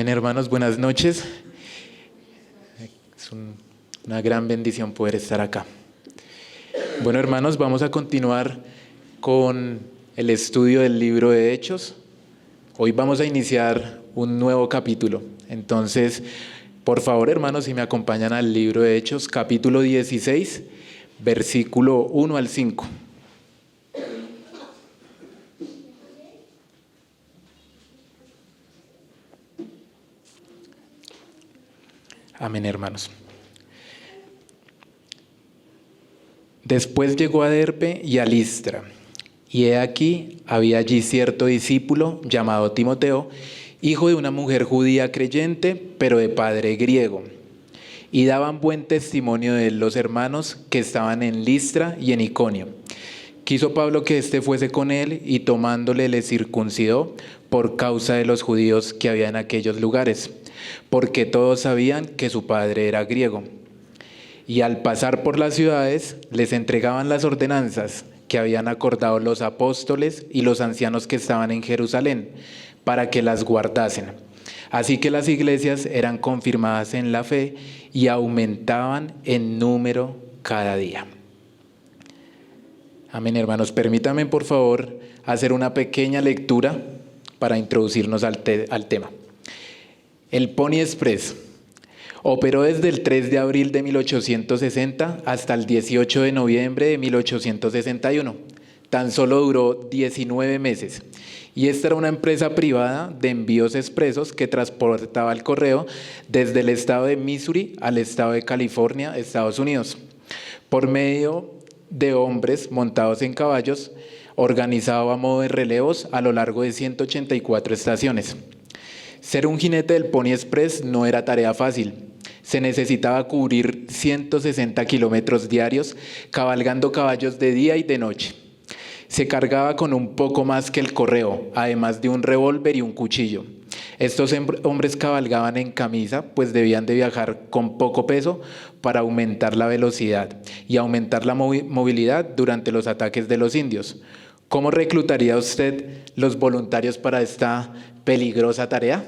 Amén, hermanos, buenas noches. Es una gran bendición poder estar acá. Bueno, hermanos, vamos a continuar con el estudio del libro de Hechos. Hoy vamos a iniciar un nuevo capítulo. Entonces, por favor, hermanos, si me acompañan al libro de Hechos, capítulo 16, versículo 1 al 5. Amén, hermanos. Después llegó a Derbe y a Listra, y he aquí, había allí cierto discípulo llamado Timoteo, hijo de una mujer judía creyente, pero de padre griego. Y daban buen testimonio de él los hermanos que estaban en Listra y en Iconio. Quiso Pablo que éste fuese con él, y tomándole le circuncidó por causa de los judíos que había en aquellos lugares, porque todos sabían que su padre era griego. Y al pasar por las ciudades, les entregaban las ordenanzas que habían acordado los apóstoles y los ancianos que estaban en Jerusalén, para que las guardasen. Así que las iglesias eran confirmadas en la fe y aumentaban en número cada día. Amén, hermanos. Permítanme, por favor, hacer una pequeña lectura para introducirnos al tema. El Pony Express operó desde el 3 de abril de 1860 hasta el 18 de noviembre de 1861. Tan solo duró 19 meses. Y esta era una empresa privada de envíos expresos que transportaba el correo desde el estado de Missouri al estado de California, Estados Unidos, por medio de hombres montados en caballos, organizado a modo de relevos a lo largo de 184 estaciones. Ser un jinete del Pony Express no era tarea fácil. Se necesitaba cubrir 160 kilómetros diarios, cabalgando caballos de día y de noche. Se cargaba con un poco más que el correo, además de un revólver y un cuchillo. Estos hombres cabalgaban en camisa, pues debían de viajar con poco peso para aumentar la velocidad y aumentar la movilidad durante los ataques de los indios. ¿Cómo reclutaría usted los voluntarios para esta peligrosa tarea?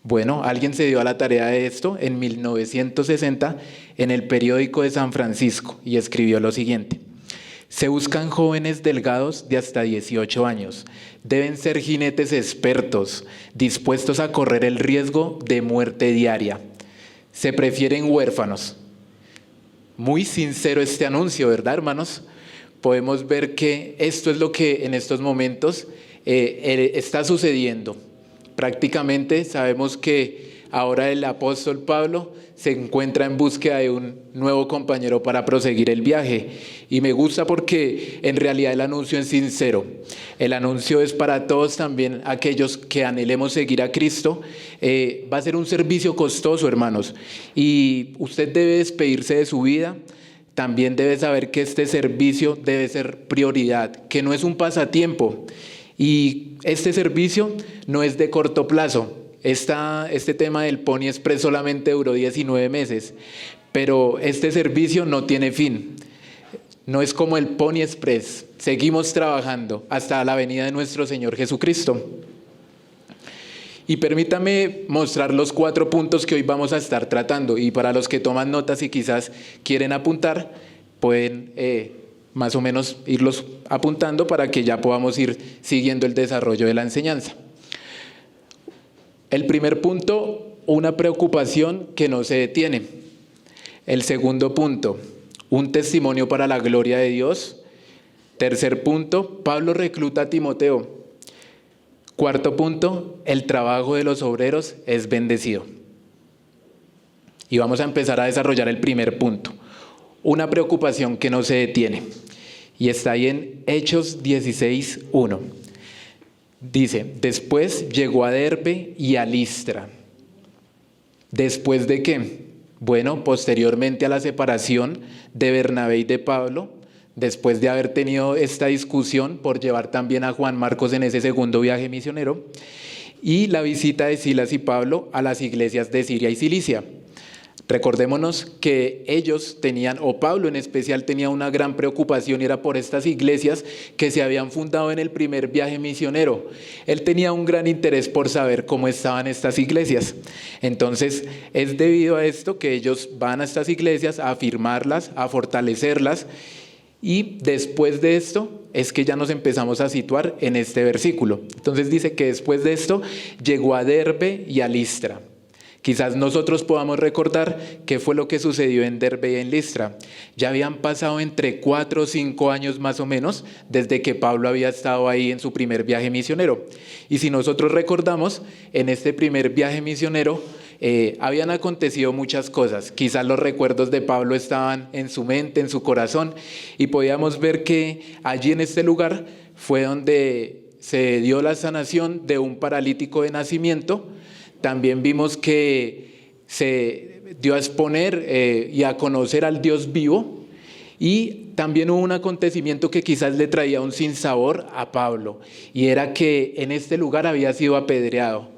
Bueno, alguien se dio a la tarea de esto en 1960 en el periódico de San Francisco y escribió lo siguiente: se buscan jóvenes delgados de hasta 18 años. Deben ser jinetes expertos, dispuestos a correr el riesgo de muerte diaria. Se prefieren huérfanos. Muy sincero este anuncio, ¿verdad, hermanos? Podemos ver que esto es lo que en estos momentos está sucediendo. Prácticamente sabemos que ahora el apóstol Pablo se encuentra en búsqueda de un nuevo compañero para proseguir el viaje. Y me gusta porque en realidad el anuncio es sincero. El anuncio es para todos, también aquellos que anhelemos seguir a Cristo. Va a ser un servicio costoso, hermanos. Y usted debe despedirse de su vida. También debe saber que este servicio debe ser prioridad, que no es un pasatiempo. Y este servicio no es de corto plazo. Este tema del Pony Express solamente duró 19 meses, pero este servicio no tiene fin. No es como el Pony Express. Seguimos trabajando hasta la venida de nuestro Señor Jesucristo. Y permítame mostrar los 4 puntos que hoy vamos a estar tratando. Y para los que toman notas y quizás quieren apuntar, pueden más o menos irlos apuntando para que ya podamos ir siguiendo el desarrollo de la enseñanza. El primer punto, una preocupación que no se detiene. El segundo punto, un testimonio para la gloria de Dios. Tercer punto, Pablo recluta a Timoteo. Cuarto punto, el trabajo de los obreros es bendecido. Y vamos a empezar a desarrollar el primer punto, una preocupación que no se detiene. Y está ahí en Hechos 16:1. Dice, después llegó a Derbe y a Listra. ¿Después de qué? Bueno, posteriormente a la separación de Bernabé y de Pablo, después de haber tenido esta discusión por llevar también a Juan Marcos en ese segundo viaje misionero, y la visita de Silas y Pablo a las iglesias de Siria y Cilicia. Recordémonos que ellos tenían, o Pablo en especial, tenía una gran preocupación y era por estas iglesias que se habían fundado en el primer viaje misionero. Él tenía un gran interés por saber cómo estaban estas iglesias. Entonces, es debido a esto que ellos van a estas iglesias a afirmarlas, a fortalecerlas, y después de esto es que ya nos empezamos a situar en este versículo. Entonces dice que después de esto llegó a Derbe y a Listra. Quizás nosotros podamos recordar qué fue lo que sucedió en Derbe y en Listra. Ya habían pasado entre 4 o 5 años más o menos desde que Pablo había estado ahí en su primer viaje misionero. Y si nosotros recordamos, en este primer viaje misionero habían acontecido muchas cosas. Quizás los recuerdos de Pablo estaban en su mente, en su corazón, y podíamos ver que allí en este lugar fue donde se dio la sanación de un paralítico de nacimiento. También vimos que se dio a exponer y a conocer al Dios vivo, y también hubo un acontecimiento que quizás le traía un sinsabor a Pablo, y era que en este lugar había sido apedreado.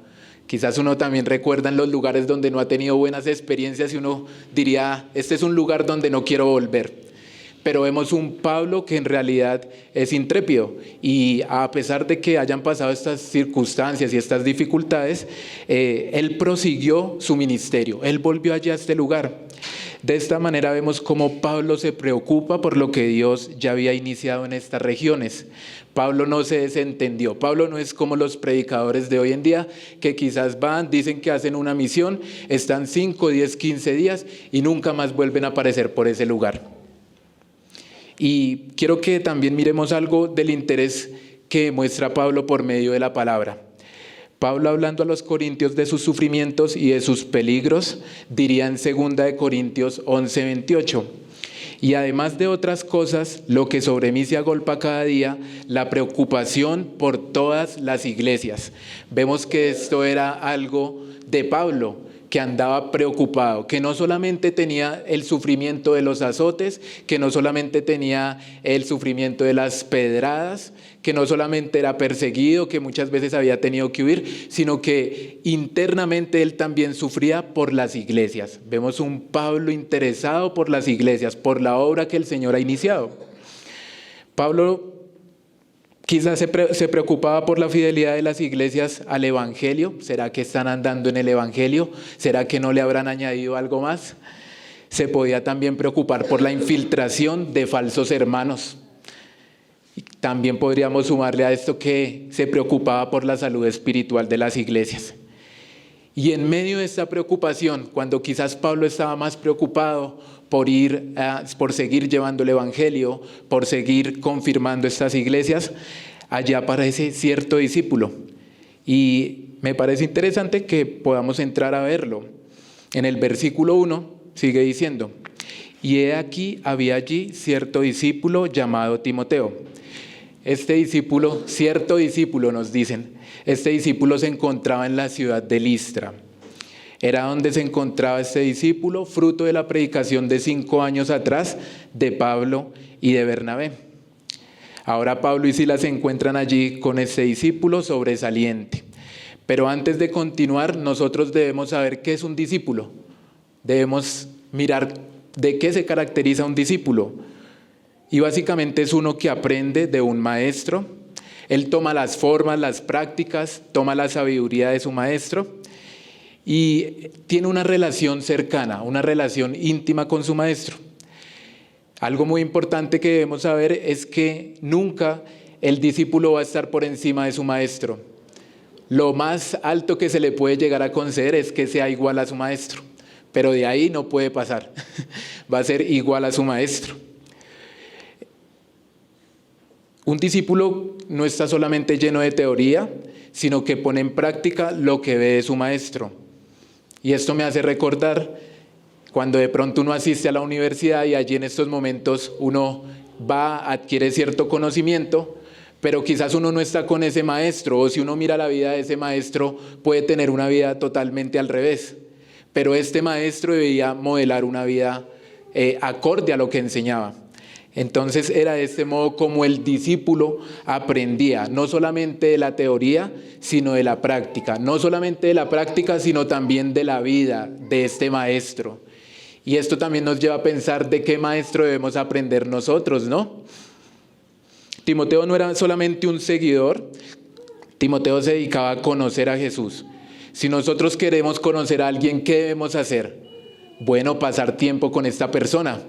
Quizás uno también recuerda en los lugares donde no ha tenido buenas experiencias y uno diría, este es un lugar donde no quiero volver. Pero vemos un Pablo que en realidad es intrépido, y a pesar de que hayan pasado estas circunstancias y estas dificultades, él prosiguió su ministerio, él volvió allá a este lugar. De esta manera vemos cómo Pablo se preocupa por lo que Dios ya había iniciado en estas regiones. Pablo no se desentendió. Pablo no es como los predicadores de hoy en día que quizás van, dicen que hacen una misión, están 5, 10, 15 días y nunca más vuelven a aparecer por ese lugar. Y quiero que también miremos algo del interés que muestra Pablo por medio de la palabra. Pablo, hablando a los corintios de sus sufrimientos y de sus peligros, diría en 2 Corintios 11:28: y además de otras cosas, lo que sobre mí se agolpa cada día, la preocupación por todas las iglesias. Vemos que esto era algo de Pablo, que andaba preocupado, que no solamente tenía el sufrimiento de los azotes, que no solamente tenía el sufrimiento de las pedradas, que no solamente era perseguido, que muchas veces había tenido que huir, sino que internamente él también sufría por las iglesias. Vemos un Pablo interesado por las iglesias, por la obra que el Señor ha iniciado. Pablo quizás se preocupaba por la fidelidad de las iglesias al Evangelio. ¿Será que están andando en el Evangelio? ¿Será que no le habrán añadido algo más? Se podía también preocupar por la infiltración de falsos hermanos. También podríamos sumarle a esto que se preocupaba por la salud espiritual de las iglesias. Y en medio de esta preocupación, cuando quizás Pablo estaba más preocupado por seguir llevando el Evangelio, por seguir confirmando estas iglesias, allá aparece cierto discípulo. Y me parece interesante que podamos entrar a verlo. En el versículo 1 sigue diciendo: y he aquí había allí cierto discípulo llamado Timoteo. Cierto discípulo nos dicen, este discípulo se encontraba en la ciudad de Listra. Era donde se encontraba este discípulo, fruto de la predicación de 5 años atrás de Pablo y de Bernabé. Ahora Pablo y Silas se encuentran allí con este discípulo sobresaliente. Pero antes de continuar, nosotros debemos saber qué es un discípulo. Debemos mirar de qué se caracteriza un discípulo. Y básicamente es uno que aprende de un maestro. Él toma las formas, las prácticas, toma la sabiduría de su maestro y tiene una relación cercana, una relación íntima con su maestro. Algo muy importante que debemos saber es que nunca el discípulo va a estar por encima de su maestro. Lo más alto que se le puede llegar a conceder es que sea igual a su maestro, pero de ahí no puede pasar. Va a ser igual a su maestro. Un discípulo no está solamente lleno de teoría, sino que pone en práctica lo que ve de su maestro. Y esto me hace recordar cuando de pronto uno asiste a la universidad y allí en estos momentos uno va, adquiere cierto conocimiento, pero quizás uno no está con ese maestro, o si uno mira la vida de ese maestro puede tener una vida totalmente al revés. Pero este maestro debía modelar una vida acorde a lo que enseñaba. Entonces era de este modo como el discípulo aprendía, no solamente de la teoría, sino de la práctica. No solamente de la práctica, sino también de la vida de este maestro. Y esto también nos lleva a pensar de qué maestro debemos aprender nosotros, ¿no? Timoteo no era solamente un seguidor, Timoteo se dedicaba a conocer a Jesús. Si nosotros queremos conocer a alguien, ¿qué debemos hacer? Bueno, pasar tiempo con esta persona.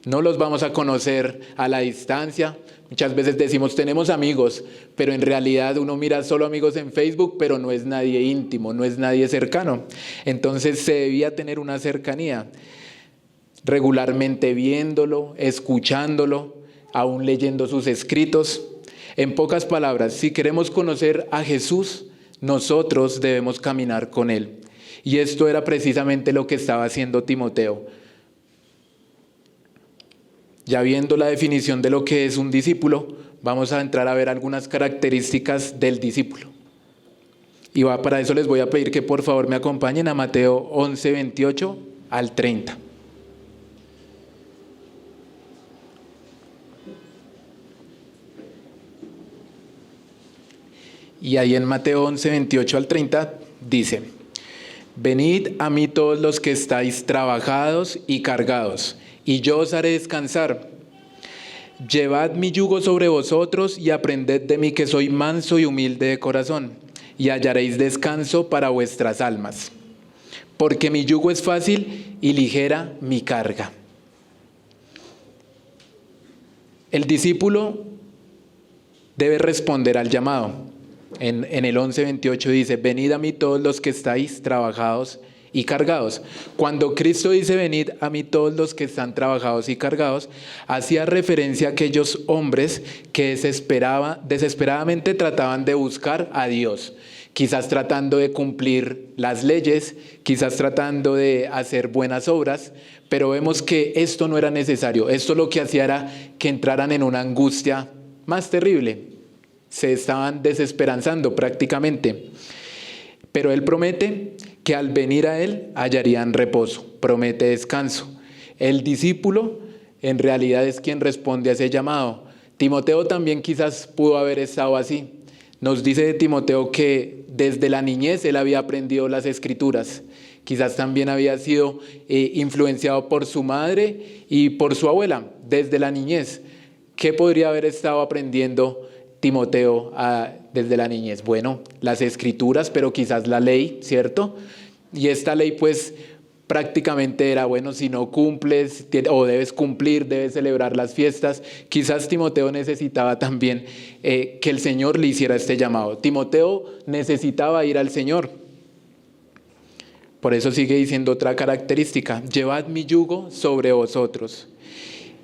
No los vamos a conocer a la distancia. Muchas veces decimos, tenemos amigos, pero en realidad uno mira solo amigos en Facebook, pero no es nadie íntimo, no es nadie cercano. Entonces se debía tener una cercanía, regularmente viéndolo, escuchándolo, aún leyendo sus escritos. En pocas palabras, si queremos conocer a Jesús, nosotros debemos caminar con Él. Y esto era precisamente lo que estaba haciendo Timoteo. Ya viendo la definición de lo que es un discípulo, vamos a entrar a ver algunas características del discípulo. Y para eso les voy a pedir que por favor me acompañen a Mateo 11, 28 al 30. Y ahí en Mateo 11, 28 al 30 dice: venid a mí todos los que estáis trabajados y cargados, y yo os haré descansar. Llevad mi yugo sobre vosotros y aprended de mí, que soy manso y humilde de corazón, y hallaréis descanso para vuestras almas. Porque mi yugo es fácil y ligera mi carga. El discípulo debe responder al llamado. En el 11:28 dice: venid a mí todos los que estáis trabajados y cargados. Cuando Cristo dice venid a mí todos los que están trabajados y cargados, hacía referencia a aquellos hombres que desesperadamente trataban de buscar a Dios, quizás tratando de cumplir las leyes, quizás tratando de hacer buenas obras, pero vemos que esto no era necesario. Esto lo que hacía era que entraran en una angustia más terrible. Se estaban desesperanzando prácticamente. Pero Él promete que al venir a Él hallarían reposo, promete descanso. El discípulo en realidad es quien responde a ese llamado. Timoteo también quizás pudo haber estado así. Nos dice de Timoteo que desde la niñez él había aprendido las Escrituras. Quizás también había sido influenciado por su madre y por su abuela desde la niñez. ¿Qué podría haber estado aprendiendo Timoteo desde la niñez? Bueno, las Escrituras, pero quizás la ley, ¿cierto? Y esta ley pues prácticamente era, bueno, si no cumples o debes cumplir, debes celebrar las fiestas. Quizás Timoteo necesitaba también que el Señor le hiciera este llamado. Timoteo necesitaba ir al Señor. Por eso sigue diciendo otra característica: llevad mi yugo sobre vosotros.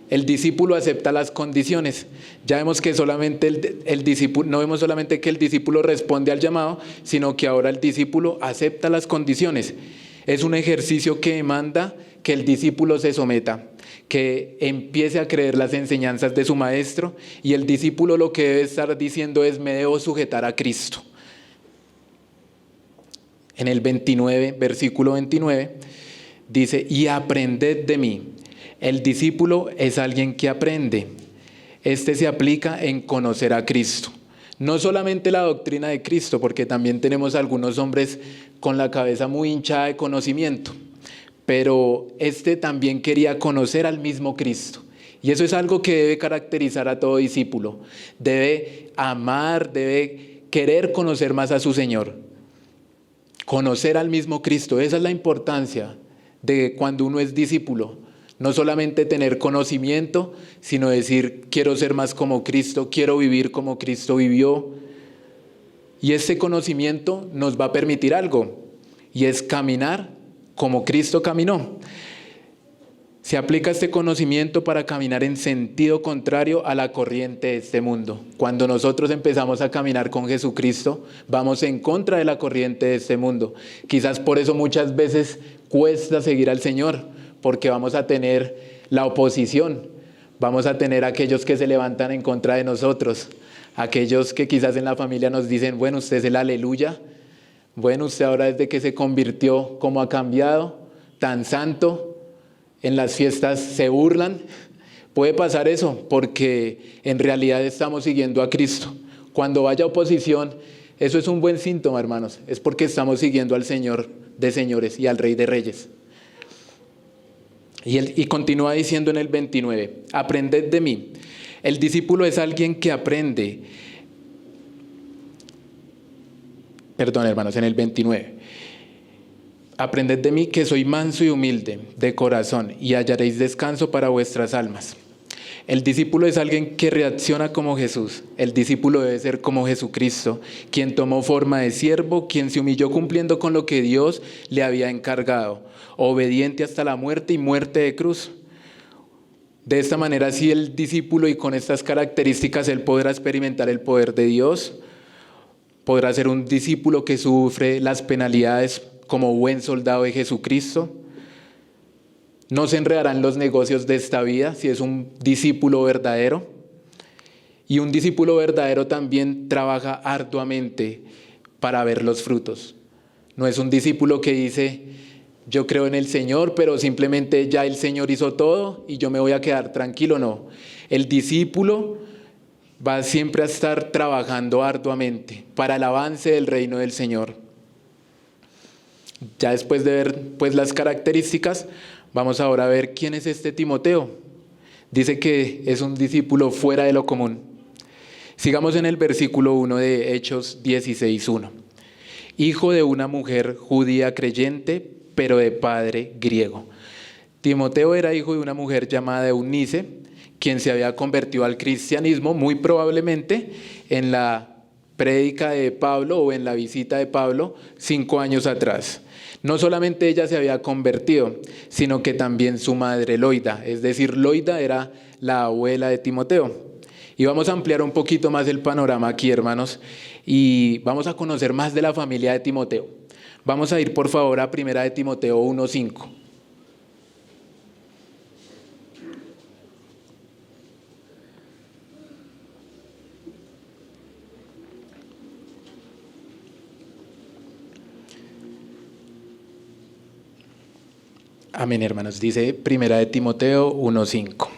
El discípulo acepta las condiciones. Ya vemos que solamente el discípulo, no vemos solamente que el discípulo responde al llamado, sino que ahora el discípulo acepta las condiciones. Es un ejercicio que demanda que el discípulo se someta, que empiece a creer las enseñanzas de su maestro, y el discípulo lo que debe estar diciendo es: me debo sujetar a Cristo. En el versículo 29, dice: y aprended de mí. El discípulo es alguien que aprende. Este se aplica en conocer a Cristo. No solamente la doctrina de Cristo, porque también tenemos algunos hombres con la cabeza muy hinchada de conocimiento, pero este también quería conocer al mismo Cristo. Y eso es algo que debe caracterizar a todo discípulo. Debe amar, debe querer conocer más a su Señor. Conocer al mismo Cristo, esa es la importancia de cuando uno es discípulo. No solamente tener conocimiento, sino decir: quiero ser más como Cristo, quiero vivir como Cristo vivió. Y ese conocimiento nos va a permitir algo, y es caminar como Cristo caminó. Se aplica este conocimiento para caminar en sentido contrario a la corriente de este mundo. Cuando nosotros empezamos a caminar con Jesucristo, vamos en contra de la corriente de este mundo. Quizás por eso muchas veces cuesta seguir al Señor, porque vamos a tener la oposición, vamos a tener aquellos que se levantan en contra de nosotros, aquellos que quizás en la familia nos dicen: bueno, usted es el aleluya, bueno, usted ahora desde que se convirtió, ¿cómo ha cambiado? Tan santo, en las fiestas se burlan. Puede pasar eso, porque en realidad estamos siguiendo a Cristo. Cuando haya oposición, eso es un buen síntoma, hermanos, es porque estamos siguiendo al Señor de señores y al Rey de reyes. Y continúa diciendo en el 29, aprended de mí. El discípulo es alguien que aprende. Perdón, hermanos, en el 29. Aprended de mí que soy manso y humilde de corazón y hallaréis descanso para vuestras almas. El discípulo es alguien que reacciona como Jesús. El discípulo debe ser como Jesucristo, quien tomó forma de siervo, quien se humilló cumpliendo con lo que Dios le había encargado, obediente hasta la muerte y muerte de cruz. De esta manera, si el discípulo y con estas características, él podrá experimentar el poder de Dios, podrá ser un discípulo que sufre las penalidades como buen soldado de Jesucristo. No se enredarán los negocios de esta vida si es un discípulo verdadero. Y un discípulo verdadero también trabaja arduamente para ver los frutos. No es un discípulo que dice, yo creo en el Señor, pero simplemente ya el Señor hizo todo y yo me voy a quedar tranquilo. No, el discípulo va siempre a estar trabajando arduamente para el avance del reino del Señor. Ya después de ver pues las características, vamos ahora a ver quién es este Timoteo. Dice que es un discípulo fuera de lo común. Sigamos en el versículo 1 de Hechos 16:1. Hijo de una mujer judía creyente, pero de padre griego. Timoteo era hijo de una mujer llamada Eunice, quien se había convertido al cristianismo muy probablemente en la prédica de Pablo o en la visita de Pablo 5 años atrás. No solamente ella se había convertido, sino que también su madre Loida, es decir, Loida era la abuela de Timoteo. Y vamos a ampliar un poquito más el panorama aquí, hermanos, y vamos a conocer más de la familia de Timoteo. Vamos a ir, por favor, a 1 de Timoteo 1:5. Amén, hermanos. Dice 1 de Timoteo 1:5.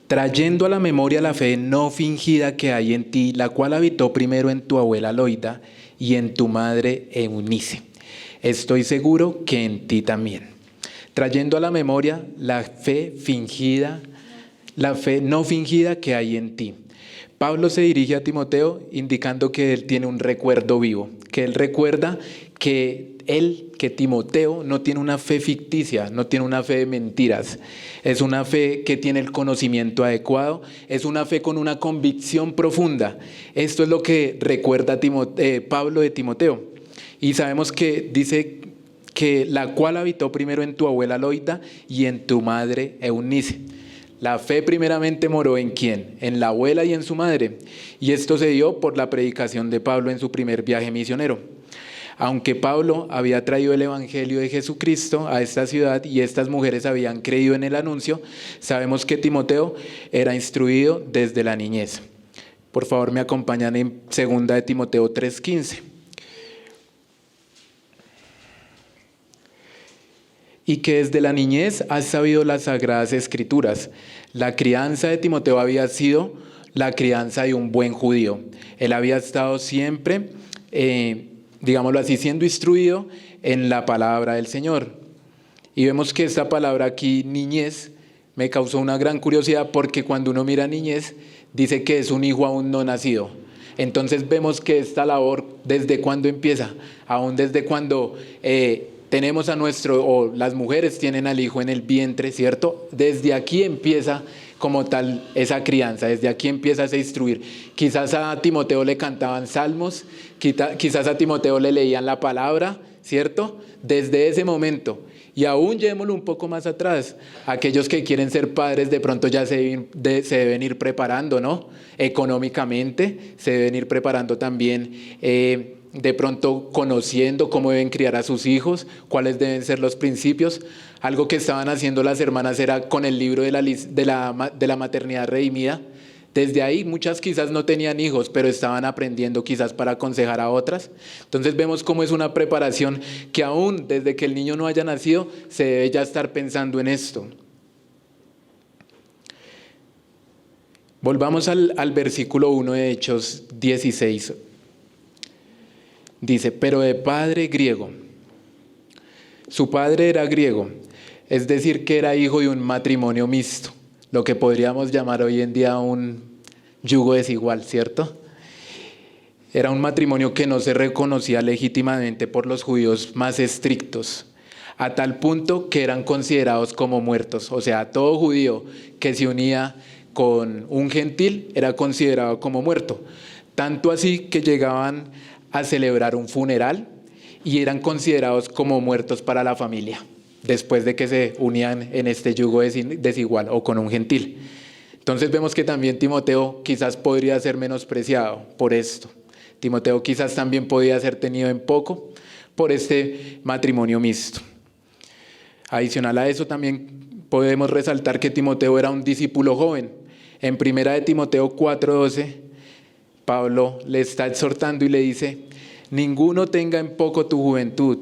Trayendo a la memoria la fe no fingida que hay en ti, la cual habitó primero en tu abuela Loida y en tu madre Eunice. Estoy seguro que en ti también. Trayendo a la memoria la fe no fingida que hay en ti. Pablo se dirige a Timoteo indicando que él tiene un recuerdo vivo, que él recuerda que Timoteo no tiene una fe ficticia, no tiene una fe de mentiras, es una fe que tiene el conocimiento adecuado, es una fe con una convicción profunda. Esto es lo que recuerda Pablo de Timoteo. Y sabemos que dice que la cual habitó primero en tu abuela Loida y en tu madre Eunice. La fe primeramente moró ¿en quién? En la abuela y en su madre. Y esto se dio por la predicación de Pablo en su primer viaje misionero. Aunque Pablo había traído el evangelio de Jesucristo a esta ciudad y estas mujeres habían creído en el anuncio, sabemos que Timoteo era instruido desde la niñez. Por favor, me acompañan en 2 de Timoteo 3:15. Y que desde la niñez has sabido las sagradas escrituras. La crianza de Timoteo había sido la crianza de un buen judío. Él había estado siempre, digámoslo así, siendo instruido en la palabra del Señor. Y vemos que esta palabra aquí, niñez, me causó una gran curiosidad porque cuando uno mira niñez, dice que es un hijo aún no nacido. Entonces vemos que esta labor, ¿desde cuándo empieza? Aún desde cuando tenemos o las mujeres tienen al hijo en el vientre, ¿cierto? Desde aquí empieza como tal esa crianza, desde aquí empieza a instruir. Quizás a Timoteo le cantaban salmos, quizás a Timoteo le leían la palabra, ¿cierto? Desde ese momento. Y aún llevémoslo un poco más atrás, aquellos que quieren ser padres de pronto ya se deben ir preparando, ¿no? Económicamente, se deben ir preparando también, de pronto conociendo cómo deben criar a sus hijos, cuáles deben ser los principios. Algo que estaban haciendo las hermanas era con el libro de la maternidad redimida. Desde ahí muchas quizás no tenían hijos, pero estaban aprendiendo quizás para aconsejar a otras. Entonces vemos cómo es una preparación que aún desde que el niño no haya nacido se debe ya estar pensando en esto. Volvamos al versículo 1 de Hechos 16. Dice, pero de padre griego. Su padre era griego. es decir, que era hijo de un matrimonio mixto, lo que podríamos llamar hoy en día un yugo desigual, ¿cierto? Era un matrimonio que no se reconocía legítimamente por los judíos más estrictos, a tal punto que eran considerados como muertos. O sea, todo judío que se unía con un gentil era considerado como muerto. Tanto así que llegaban a celebrar un funeral y eran considerados como muertos para la familia, después de que se unían en este yugo desigual o con un gentil. Entonces vemos que también Timoteo quizás podría ser menospreciado por esto. Timoteo quizás también podía ser tenido en poco por este matrimonio mixto. Adicional a eso también podemos resaltar que Timoteo era un discípulo joven. En 1 Timoteo 4:12, Pablo le está exhortando y le dice: ninguno tenga en poco tu juventud.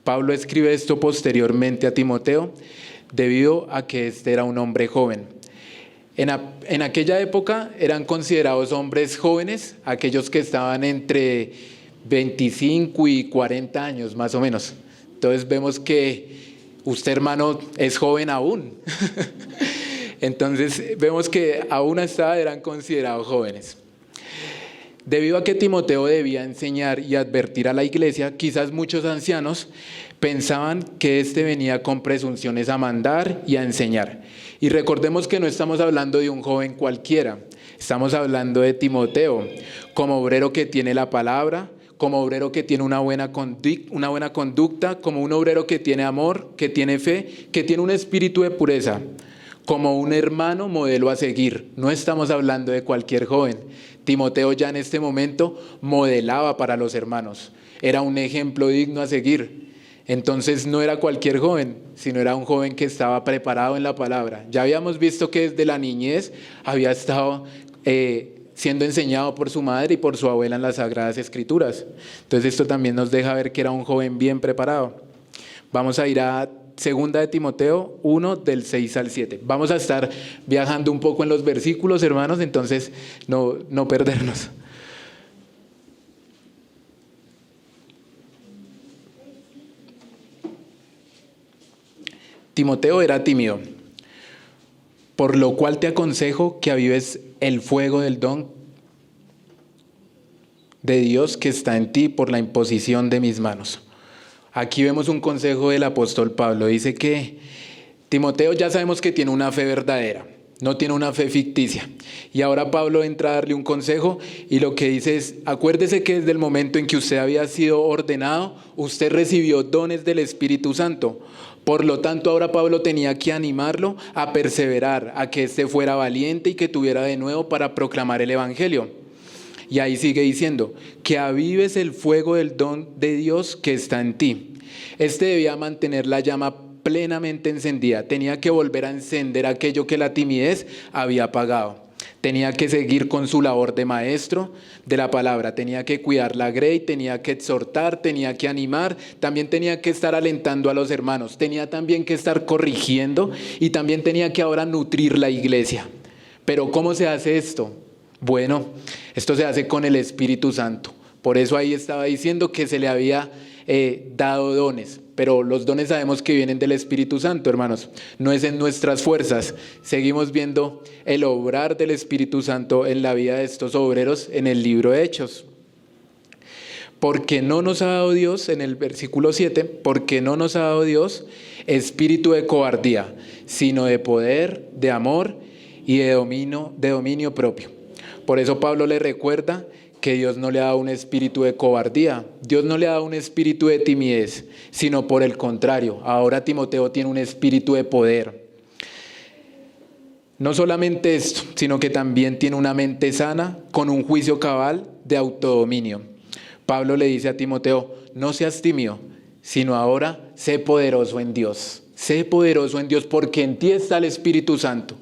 Pablo escribe esto posteriormente a Timoteo debido a que este era un hombre joven. En aquella época eran considerados hombres jóvenes aquellos que estaban entre 25 y 40 años más o menos. Entonces vemos que usted, hermano, es joven aún. Entonces vemos que aún a esta edad eran considerados jóvenes. Debido a que Timoteo debía enseñar y advertir a la iglesia, quizás muchos ancianos pensaban que éste venía con presunciones a mandar y a enseñar. Y recordemos que no estamos hablando de un joven cualquiera, estamos hablando de Timoteo, como obrero que tiene la palabra, como obrero que tiene una buena conducta, como un obrero que tiene amor, que tiene fe, que tiene un espíritu de pureza, como un hermano modelo a seguir. No estamos hablando de cualquier joven. Timoteo ya en este momento modelaba para los hermanos, era un ejemplo digno a seguir. Entonces no era cualquier joven, sino era un joven que estaba preparado en la palabra. Ya habíamos visto que desde la niñez había estado siendo enseñado por su madre y por su abuela en las Sagradas Escrituras. Entonces esto también nos deja ver que era un joven bien preparado. Vamos a ir a 2 de Timoteo 1, del 6 al 7. Vamos a estar viajando un poco en los versículos, hermanos, entonces no perdernos. Timoteo era tímido, por lo cual te aconsejo que avives el fuego del don de Dios que está en ti por la imposición de mis manos. Aquí vemos un consejo del apóstol Pablo. Dice que Timoteo ya sabemos que tiene una fe verdadera, no tiene una fe ficticia. Y ahora Pablo entra a darle un consejo y lo que dice es: acuérdese que desde el momento en que usted había sido ordenado, usted recibió dones del Espíritu Santo. Por lo tanto, ahora Pablo tenía que animarlo a perseverar, a que éste fuera valiente y que tuviera de nuevo para proclamar el Evangelio. Y ahí sigue diciendo, que avives el fuego del don de Dios que está en ti. Este debía mantener la llama plenamente encendida, tenía que volver a encender aquello que la timidez había apagado. Tenía que seguir con su labor de maestro de la palabra, tenía que cuidar la grey, tenía que exhortar, tenía que animar, también tenía que estar alentando a los hermanos, tenía también que estar corrigiendo y también tenía que ahora nutrir la iglesia. Pero ¿cómo se hace esto? Bueno, esto se hace con el Espíritu Santo. Por eso ahí estaba diciendo que se le había dado dones, pero los dones sabemos que vienen del Espíritu Santo, hermanos, no es en nuestras fuerzas. Seguimos viendo el obrar del Espíritu Santo en la vida de estos obreros en el libro de Hechos. Porque no nos ha dado Dios, en el versículo 7, porque no nos ha dado Dios espíritu de cobardía, sino de poder, de amor y de dominio propio. Por eso Pablo le recuerda que Dios no le ha dado un espíritu de cobardía, Dios no le ha dado un espíritu de timidez, sino por el contrario, ahora Timoteo tiene un espíritu de poder. No solamente esto, sino que también tiene una mente sana con un juicio cabal de autodominio. Pablo le dice a Timoteo, no seas tímido, sino ahora sé poderoso en Dios. Sé poderoso en Dios porque en ti está el Espíritu Santo.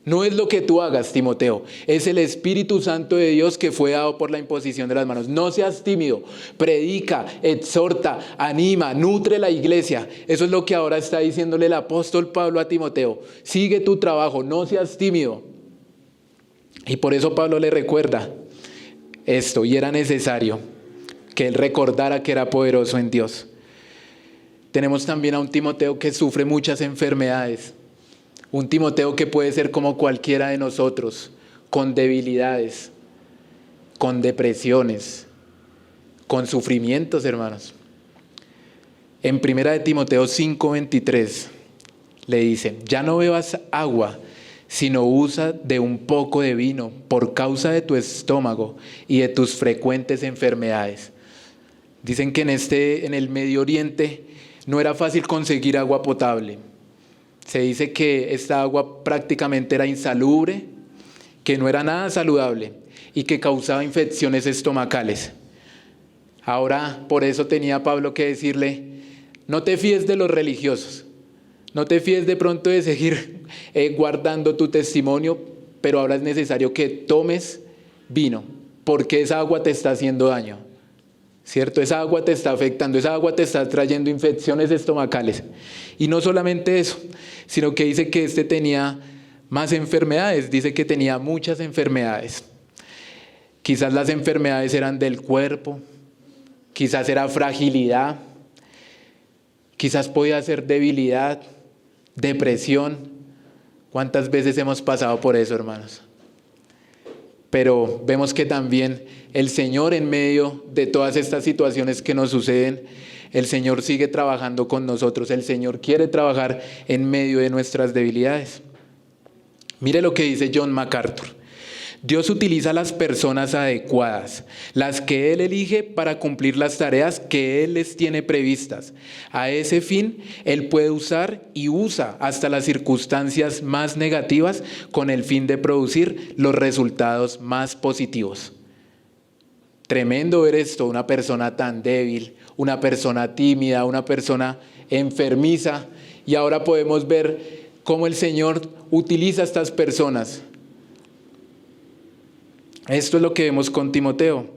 No es lo que tú hagas, Timoteo, es el Espíritu Santo de Dios que fue dado por la imposición de las manos. No seas tímido, predica, exhorta, anima, nutre la iglesia. Eso es lo que ahora está diciéndole el apóstol Pablo a Timoteo. Sigue tu trabajo, no seas tímido. Y por eso Pablo le recuerda esto, y era necesario que él recordara que era poderoso en Dios. tenemos también a un Timoteo que sufre muchas enfermedades. Un Timoteo que puede ser como cualquiera de nosotros, con debilidades, con depresiones, con sufrimientos, hermanos. En 1 de Timoteo 5:23 le dicen: ya no bebas agua, sino usa de un poco de vino por causa de tu estómago y de tus frecuentes enfermedades. Dicen que en el Medio Oriente no era fácil conseguir agua potable. Se dice que esta agua prácticamente era insalubre, que no era nada saludable y que causaba infecciones estomacales. Ahora, por eso tenía Pablo que decirle: no te fíes de los religiosos, no te fíes de pronto de seguir guardando tu testimonio, pero ahora es necesario que tomes vino, porque esa agua te está haciendo daño, ¿cierto? Esa agua te está afectando, esa agua te está trayendo infecciones estomacales. Y no solamente eso, sino que dice que tenía más enfermedades, dice que tenía muchas enfermedades. Quizás las enfermedades eran del cuerpo, quizás era fragilidad, quizás podía ser debilidad, depresión. ¿Cuántas veces hemos pasado por eso, hermanos? Pero vemos que también el Señor, en medio de todas estas situaciones que nos suceden, el Señor sigue trabajando con nosotros. El Señor quiere trabajar en medio de nuestras debilidades. Mire lo que dice John MacArthur: Dios utiliza las personas adecuadas, las que Él elige para cumplir las tareas que Él les tiene previstas. A ese fin, Él puede usar y usa hasta las circunstancias más negativas con el fin de producir los resultados más positivos. Tremendo ver esto, una persona tan débil, una persona tímida, una persona enfermiza, y ahora podemos ver cómo el Señor utiliza a estas personas. Esto es lo que vemos con Timoteo.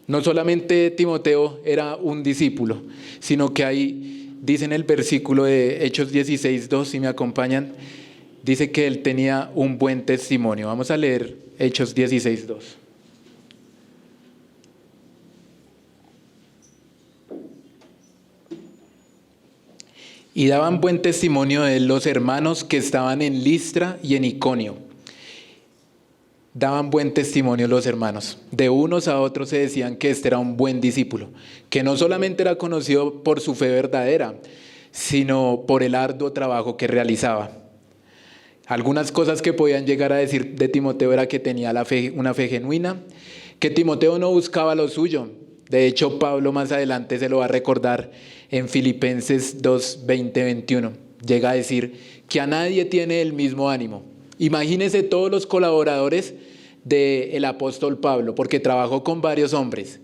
No solamente Timoteo era un discípulo, sino que ahí dice en el versículo de Hechos 16:2, si me acompañan, dice que él tenía un buen testimonio. Vamos a leer Hechos 16:2. Y daban buen testimonio de él los hermanos que estaban en Listra y en Iconio. Daban buen testimonio los hermanos. De unos a otros se decían que este era un buen discípulo, que no solamente era conocido por su fe verdadera, sino por el arduo trabajo que realizaba. Algunas cosas que podían llegar a decir de Timoteo era que tenía una fe genuina, que Timoteo no buscaba lo suyo. De hecho, Pablo más adelante se lo va a recordar en Filipenses 2:20-21. Llega a decir que a nadie tiene el mismo ánimo. Imagínense todos los colaboradores del apóstol Pablo, porque trabajó con varios hombres,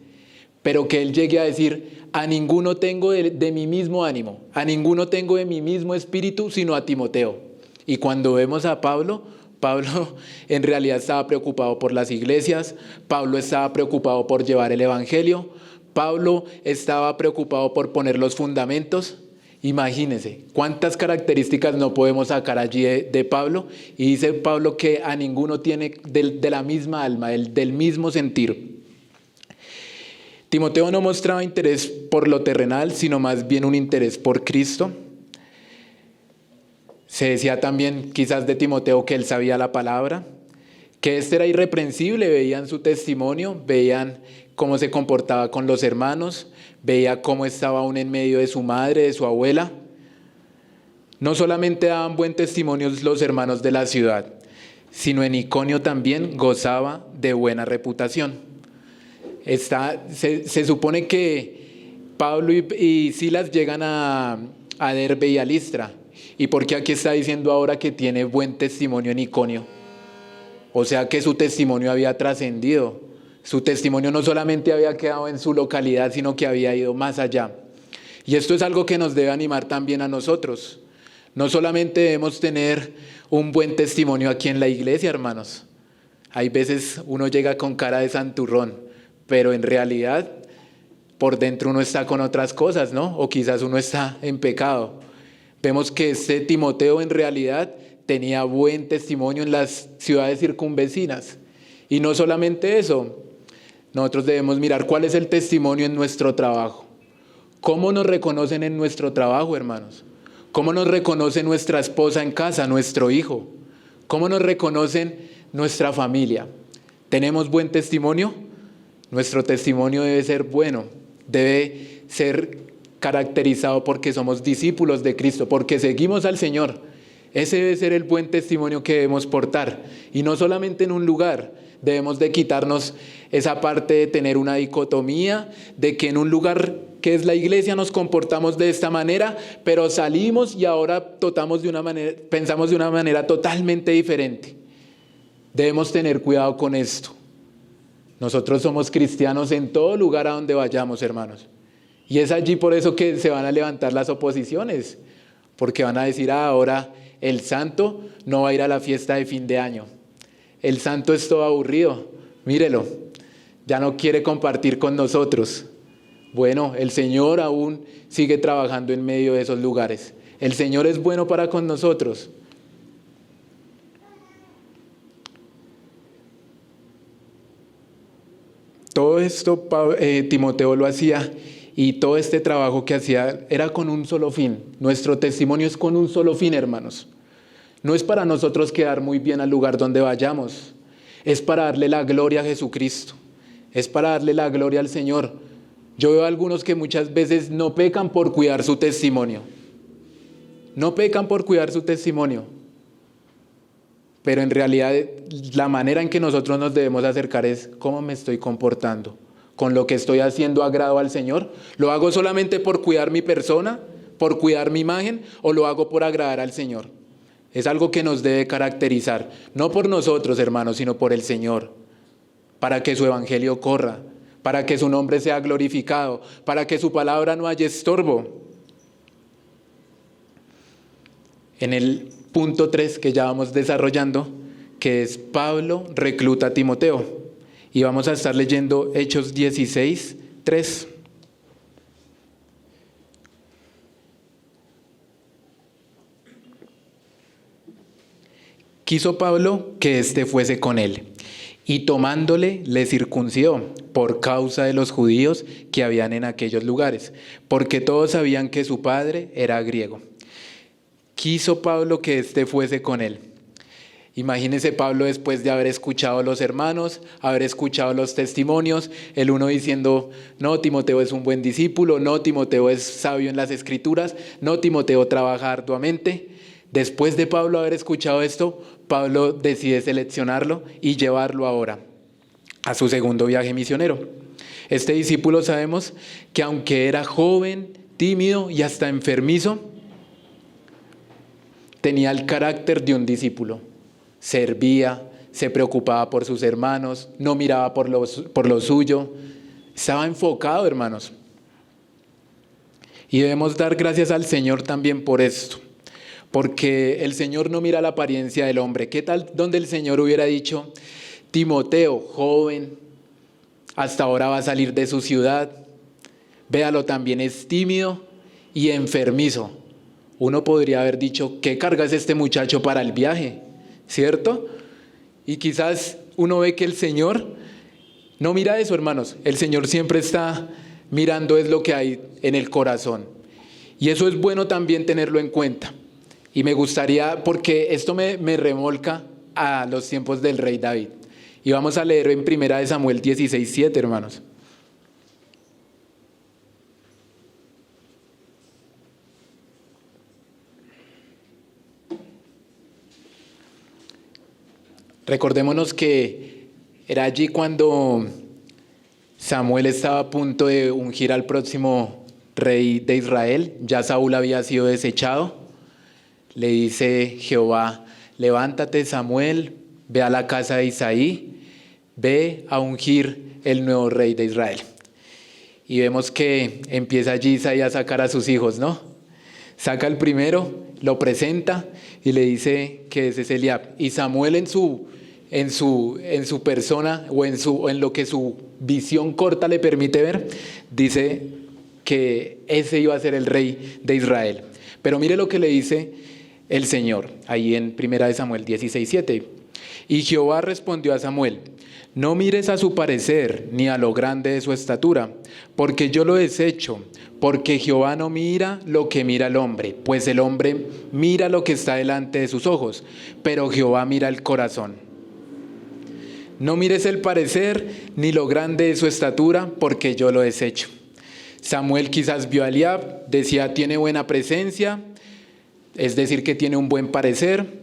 pero que él llegue a decir: a ninguno tengo de mi mismo ánimo, a ninguno tengo de mi mismo espíritu, sino a Timoteo. Y cuando vemos a Pablo en realidad estaba preocupado por las iglesias, Pablo estaba preocupado por llevar el evangelio, Pablo estaba preocupado por poner los fundamentos. Imagínense cuántas características no podemos sacar allí de Pablo. Y dice Pablo que a ninguno tiene de la misma alma, del mismo sentir. Timoteo no mostraba interés por lo terrenal, sino más bien un interés por Cristo. Se decía también quizás de Timoteo que él sabía la palabra, que este era irreprensible. Veían su testimonio, veían cómo se comportaba con los hermanos, veía cómo estaba aún en medio de su madre, de su abuela. No solamente daban buen testimonio los hermanos de la ciudad, sino en Iconio también gozaba de buena reputación. Se supone que Pablo y Silas llegan a Derbe y a Listra. ¿Y por qué aquí está diciendo ahora que tiene buen testimonio en Iconio? O sea que su testimonio había trascendido. Su testimonio no solamente había quedado en su localidad, sino que había ido más allá. Y esto es algo que nos debe animar también a nosotros. No solamente debemos tener un buen testimonio aquí en la iglesia, hermanos. Hay veces uno llega con cara de santurrón, pero en realidad por dentro uno está con otras cosas, ¿no? O quizás uno está en pecado. Vemos que Timoteo en realidad tenía buen testimonio en las ciudades circunvecinas. Y no solamente eso, nosotros debemos mirar cuál es el testimonio en nuestro trabajo. ¿Cómo nos reconocen en nuestro trabajo, hermanos? ¿Cómo nos reconoce nuestra esposa en casa, nuestro hijo? ¿Cómo nos reconocen nuestra familia? ¿Tenemos buen testimonio? Nuestro testimonio debe ser bueno, debe ser caracterizado porque somos discípulos de Cristo, porque seguimos al Señor. Ese debe ser el buen testimonio que debemos portar. Y no solamente en un lugar, debemos de quitarnos esa parte de tener una dicotomía, de que en un lugar que es la iglesia nos comportamos de esta manera, pero salimos y ahora pensamos de una manera totalmente diferente. Debemos tener cuidado con esto. Nosotros somos cristianos en todo lugar a donde vayamos, hermanos. Y es allí por eso que se van a levantar las oposiciones, porque van a decir, ahora el santo no va a ir a la fiesta de fin de año. El santo es todo aburrido, mírelo, ya no quiere compartir con nosotros. Bueno, el Señor aún sigue trabajando en medio de esos lugares. El Señor es bueno para con nosotros. Todo esto Timoteo lo hacía, y todo este trabajo que hacía era con un solo fin. Nuestro testimonio es con un solo fin, hermanos. No es para nosotros quedar muy bien al lugar donde vayamos. Es para darle la gloria a Jesucristo. Es para darle la gloria al Señor. Yo veo a algunos que muchas veces no pecan por cuidar su testimonio. No pecan por cuidar su testimonio. Pero en realidad la manera en que nosotros nos debemos acercar es cómo me estoy comportando. Con lo que estoy haciendo agrado al Señor. ¿Lo hago solamente por cuidar mi persona? ¿Por cuidar mi imagen? ¿O lo hago por agradar al Señor? Es algo que nos debe caracterizar. No por nosotros, hermanos, sino por el Señor. Para que su evangelio corra. Para que su nombre sea glorificado. Para que su palabra no haya estorbo. En el punto 3 que ya vamos desarrollando, que es Pablo recluta a Timoteo. Y vamos a estar leyendo Hechos 16, 3. Quiso Pablo que éste fuese con él, y tomándole le circuncidó por causa de los judíos que habían en aquellos lugares, porque todos sabían que su padre era griego. Quiso Pablo que éste fuese con él. Imagínese Pablo después de haber escuchado a los hermanos, haber escuchado los testimonios, el uno diciendo, no, Timoteo es un buen discípulo, no, Timoteo es sabio en las escrituras, no, Timoteo trabaja arduamente. Después de Pablo haber escuchado esto, Pablo decide seleccionarlo y llevarlo ahora a su segundo viaje misionero. Este discípulo sabemos que aunque era joven, tímido y hasta enfermizo, tenía el carácter de un discípulo. Servía, se preocupaba por sus hermanos, no miraba por lo suyo. Estaba enfocado, hermanos. Y debemos dar gracias al Señor también por esto. Porque el Señor no mira la apariencia del hombre. ¿Qué tal donde el Señor hubiera dicho, Timoteo, joven, hasta ahora va a salir de su ciudad? Véalo, también es tímido y enfermizo. Uno podría haber dicho, ¿qué carga es este muchacho para el viaje? ¿Cierto? Y quizás uno ve que el Señor no mira eso, hermanos. El Señor siempre está mirando es lo que hay en el corazón. Y eso es bueno también tenerlo en cuenta. Y me gustaría, porque esto me remolca a los tiempos del rey David. Y vamos a leer en 1 Samuel 16, 7, hermanos. Recordémonos que era allí cuando Samuel estaba a punto de ungir al próximo rey de Israel. Ya Saúl había sido desechado. Le dice Jehová, levántate Samuel, ve a la casa de Isaí, ve a ungir el nuevo rey de Israel. Y vemos que empieza allí Isaí a sacar a sus hijos, ¿no? Saca el primero, lo presenta y le dice que ese es Eliab. Y Samuel en su persona o en lo que su visión corta le permite ver, dice que ese iba a ser el rey de Israel. Pero mire lo que le dice el Señor, ahí en 1 Samuel 16, 7. Y Jehová respondió a Samuel, No mires a su parecer, ni a lo grande de su estatura, porque yo lo desecho, porque Jehová no mira lo que mira el hombre, pues el hombre mira lo que está delante de sus ojos, pero Jehová mira el corazón. No mires el parecer, ni lo grande de su estatura, porque yo lo desecho. Samuel quizás vio a Eliab, decía, tiene buena presencia, es decir, que tiene un buen parecer,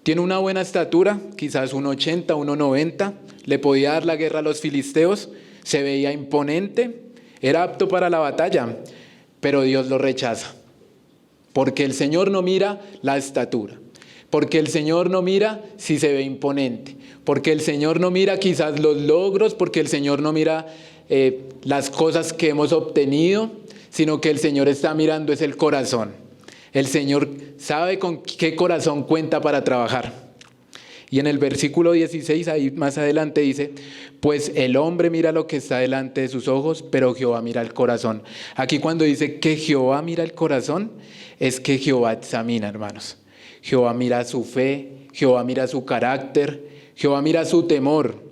tiene una buena estatura, quizás 1,80, 1,90, le podía dar la guerra a los filisteos, se veía imponente, era apto para la batalla, pero Dios lo rechaza, porque el Señor no mira la estatura, porque el Señor no mira si se ve imponente, porque el Señor no mira quizás los logros, porque el Señor no mira las cosas que hemos obtenido, sino que el Señor está mirando es el corazón. El Señor sabe con qué corazón cuenta para trabajar. Y en el versículo 16, ahí más adelante dice, pues el hombre mira lo que está delante de sus ojos, pero Jehová mira el corazón. Aquí cuando dice que Jehová mira el corazón, es que Jehová examina, hermanos. Jehová mira su fe, Jehová mira su carácter, Jehová mira su temor.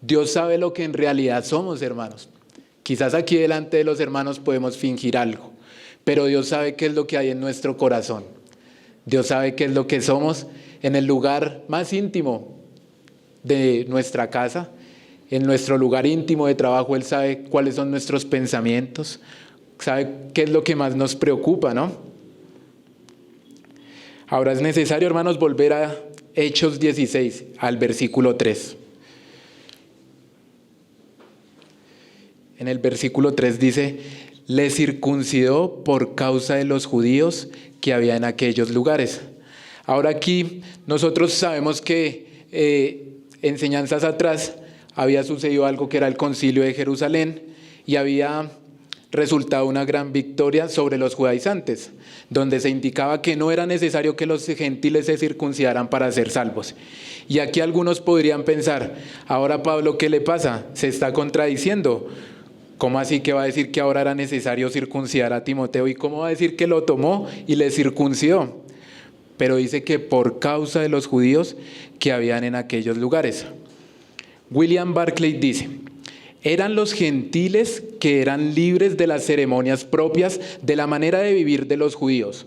Dios sabe lo que en realidad somos, hermanos. Quizás aquí delante de los hermanos podemos fingir algo, pero Dios sabe qué es lo que hay en nuestro corazón. Dios sabe qué es lo que somos en el lugar más íntimo de nuestra casa, en nuestro lugar íntimo de trabajo. Él sabe cuáles son nuestros pensamientos, sabe qué es lo que más nos preocupa, ¿no? Ahora es necesario, hermanos, volver a Hechos 16, al versículo 3. En el versículo 3 dice, le circuncidó por causa de los judíos que había en aquellos lugares. Ahora aquí nosotros sabemos que enseñanzas atrás había sucedido algo que era el concilio de Jerusalén y había resultado una gran victoria sobre los judaizantes, donde se indicaba que no era necesario que los gentiles se circuncidaran para ser salvos. Y aquí algunos podrían pensar, ahora Pablo, ¿qué le pasa? Se está contradiciendo. ¿Cómo así que va a decir que ahora era necesario circuncidar a Timoteo? ¿Y cómo va a decir que lo tomó y le circuncidó? Pero dice que por causa de los judíos que habían en aquellos lugares. William Barclay dice, eran los gentiles que eran libres de las ceremonias propias de la manera de vivir de los judíos.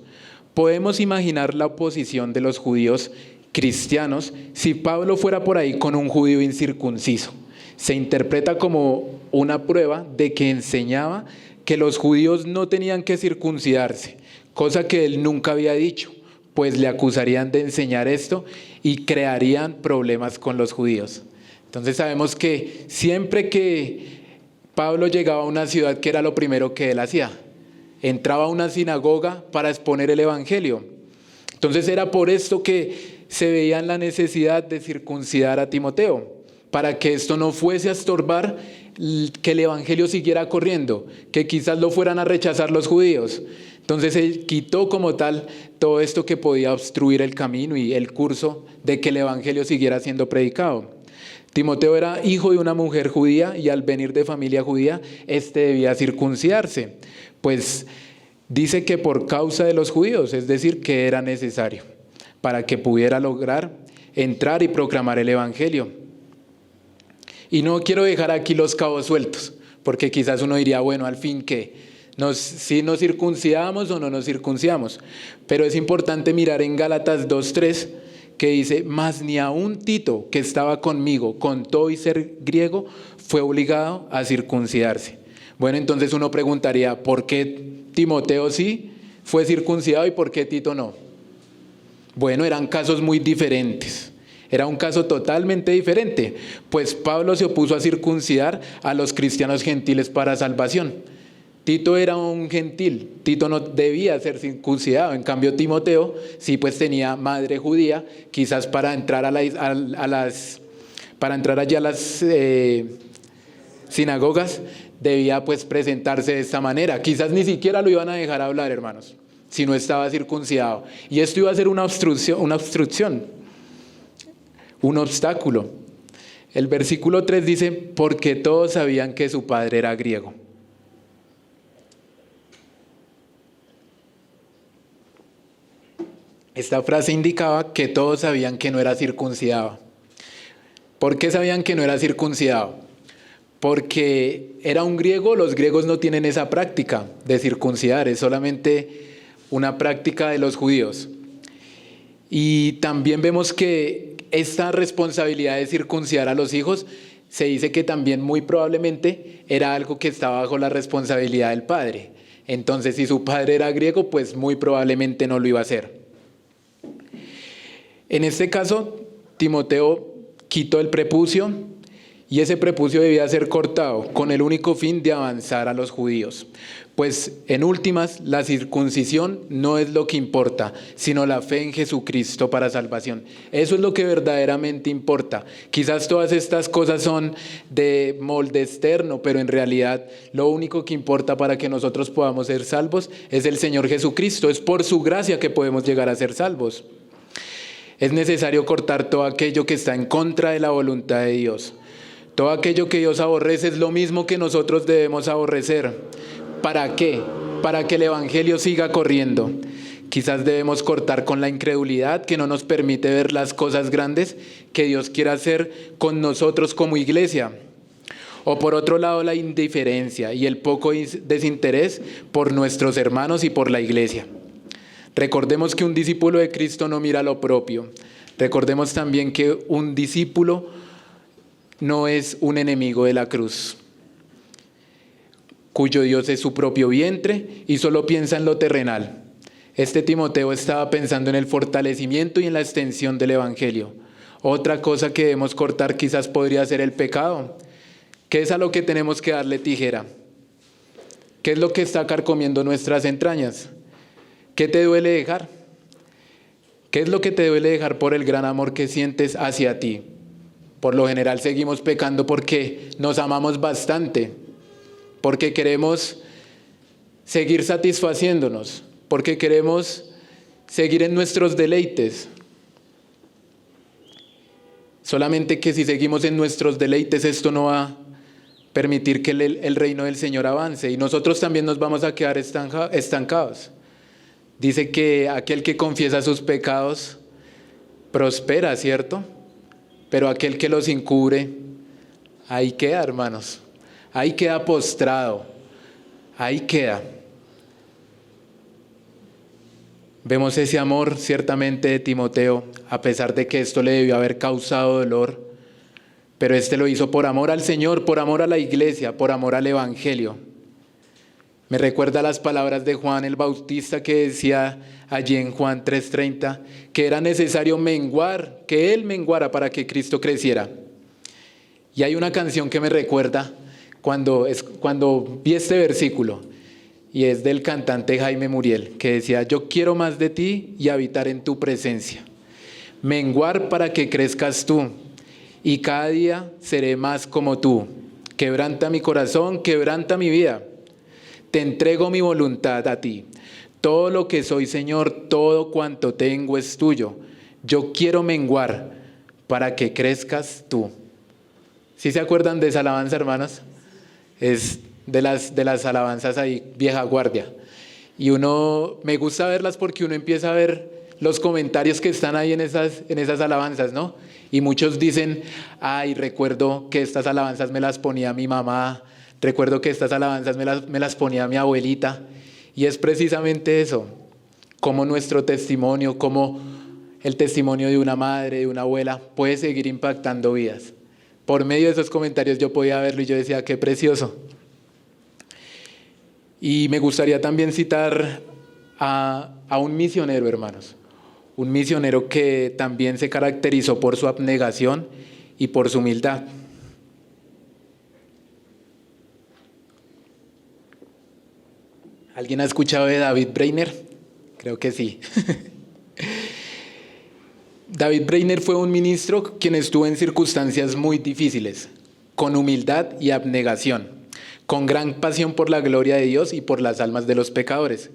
Podemos imaginar la oposición de los judíos cristianos si Pablo fuera por ahí con un judío incircunciso. Se interpreta como una prueba de que enseñaba que los judíos no tenían que circuncidarse, cosa que él nunca había dicho, pues le acusarían de enseñar esto y crearían problemas con los judíos. Entonces sabemos que siempre que Pablo llegaba a una ciudad, ¿qué era lo primero que él hacía? Entraba a una sinagoga para exponer el evangelio. Entonces era por esto que se veía la necesidad de circuncidar a Timoteo, para que esto no fuese a estorbar que el evangelio siguiera corriendo, que quizás lo fueran a rechazar los judíos. Entonces él quitó como tal todo esto que podía obstruir el camino y el curso de que el evangelio siguiera siendo predicado. Timoteo era hijo de una mujer judía y al venir de familia judía, debía circuncidarse. Pues dice que por causa de los judíos, es decir, que era necesario para que pudiera lograr entrar y proclamar el evangelio. Y no quiero dejar aquí los cabos sueltos, porque quizás uno diría, bueno, al fin ¿qué? Si nos circuncidamos o no nos circuncidamos. Pero es importante mirar en Gálatas 2:3, que dice, mas ni aun Tito, que estaba conmigo, con todo y ser griego, fue obligado a circuncidarse. Bueno, entonces uno preguntaría, ¿por qué Timoteo sí fue circuncidado y por qué Tito no? Bueno, eran casos muy diferentes. Era un caso totalmente diferente, pues Pablo se opuso a circuncidar a los cristianos gentiles para salvación. Tito era un gentil, Tito no debía ser circuncidado, en cambio Timoteo sí pues tenía madre judía, quizás para entrar para allá a las sinagogas debía pues presentarse de esta manera. Quizás ni siquiera lo iban a dejar hablar, hermanos, si no estaba circuncidado. Y esto iba a ser una obstrucción, un obstáculo. El versículo 3 dice, porque todos sabían que su padre era griego. Esta frase indicaba que todos sabían que no era circuncidado. ¿Por qué sabían que no era circuncidado? Porque era un griego, los griegos no tienen esa práctica de circuncidar, es solamente una práctica de los judíos. Y también vemos que esta responsabilidad de circuncidar a los hijos, se dice que también muy probablemente era algo que estaba bajo la responsabilidad del padre. Entonces, si su padre era griego, pues muy probablemente no lo iba a hacer. En este caso, Timoteo quitó el prepucio y ese prepucio debía ser cortado con el único fin de avanzar a los judíos. Pues en últimas, la circuncisión no es lo que importa, sino la fe en Jesucristo para salvación. Eso es lo que verdaderamente importa. Quizás todas estas cosas son de molde externo, pero en realidad lo único que importa para que nosotros podamos ser salvos es el Señor Jesucristo. Es por su gracia que podemos llegar a ser salvos. Es necesario cortar todo aquello que está en contra de la voluntad de Dios. Todo aquello que Dios aborrece es lo mismo que nosotros debemos aborrecer. ¿Para qué? Para que el evangelio siga corriendo. Quizás debemos cortar con la incredulidad que no nos permite ver las cosas grandes que Dios quiere hacer con nosotros como iglesia. O por otro lado, la indiferencia y el poco desinterés por nuestros hermanos y por la iglesia. Recordemos que un discípulo de Cristo no mira lo propio. Recordemos también que un discípulo no es un enemigo de la cruz, cuyo Dios es su propio vientre y solo piensa en lo terrenal. Este Timoteo estaba pensando en el fortalecimiento y en la extensión del evangelio. Otra cosa que debemos cortar quizás podría ser el pecado. ¿Qué es a lo que tenemos que darle tijera? ¿Qué es lo que está carcomiendo nuestras entrañas? ¿Qué te duele dejar? ¿Qué es lo que te duele dejar por el gran amor que sientes hacia ti? Por lo general seguimos pecando porque nos amamos bastante, porque queremos seguir satisfaciéndonos, porque queremos seguir en nuestros deleites. Solamente que si seguimos en nuestros deleites, esto no va a permitir que el reino del Señor avance y nosotros también nos vamos a quedar estancados. Dice que aquel que confiesa sus pecados prospera, ¿cierto? Pero aquel que los encubre, ahí queda, hermanos. Ahí queda postrado. Ahí queda. Vemos ese amor ciertamente de Timoteo, a pesar de que esto le debió haber causado dolor. Pero este lo hizo por amor al Señor, por amor a la iglesia, por amor al evangelio. Me recuerda las palabras de Juan el Bautista que decía allí en Juan 3:30, que era necesario menguar, que Él menguara para que Cristo creciera. Y hay una canción que me recuerda cuando vi este versículo, y es del cantante Jaime Muriel, que decía: yo quiero más de ti y habitar en tu presencia. Menguar para que crezcas tú, y cada día seré más como tú. Quebranta mi corazón, quebranta mi vida. Te entrego mi voluntad a ti. Todo lo que soy, Señor, todo cuanto tengo es tuyo. Yo quiero menguar para que crezcas tú. ¿Sí se acuerdan de esa alabanza, hermanos? Es de las alabanzas ahí, vieja guardia. Y me gusta verlas porque uno empieza a ver los comentarios que están ahí en esas alabanzas, ¿no? Y muchos dicen: ay, recuerdo que estas alabanzas me las ponía mi mamá. Recuerdo que estas alabanzas me las ponía mi abuelita. Y es precisamente eso, como nuestro testimonio, como el testimonio de una madre, de una abuela, puede seguir impactando vidas. Por medio de esos comentarios yo podía verlo y yo decía: qué precioso. Y me gustaría también citar a un misionero, hermanos. Un misionero que también se caracterizó por su abnegación y por su humildad. ¿Alguien ha escuchado de David Brainerd? Creo que sí. David Brainerd fue un ministro quien estuvo en circunstancias muy difíciles, con humildad y abnegación, con gran pasión por la gloria de Dios y por las almas de los pecadores.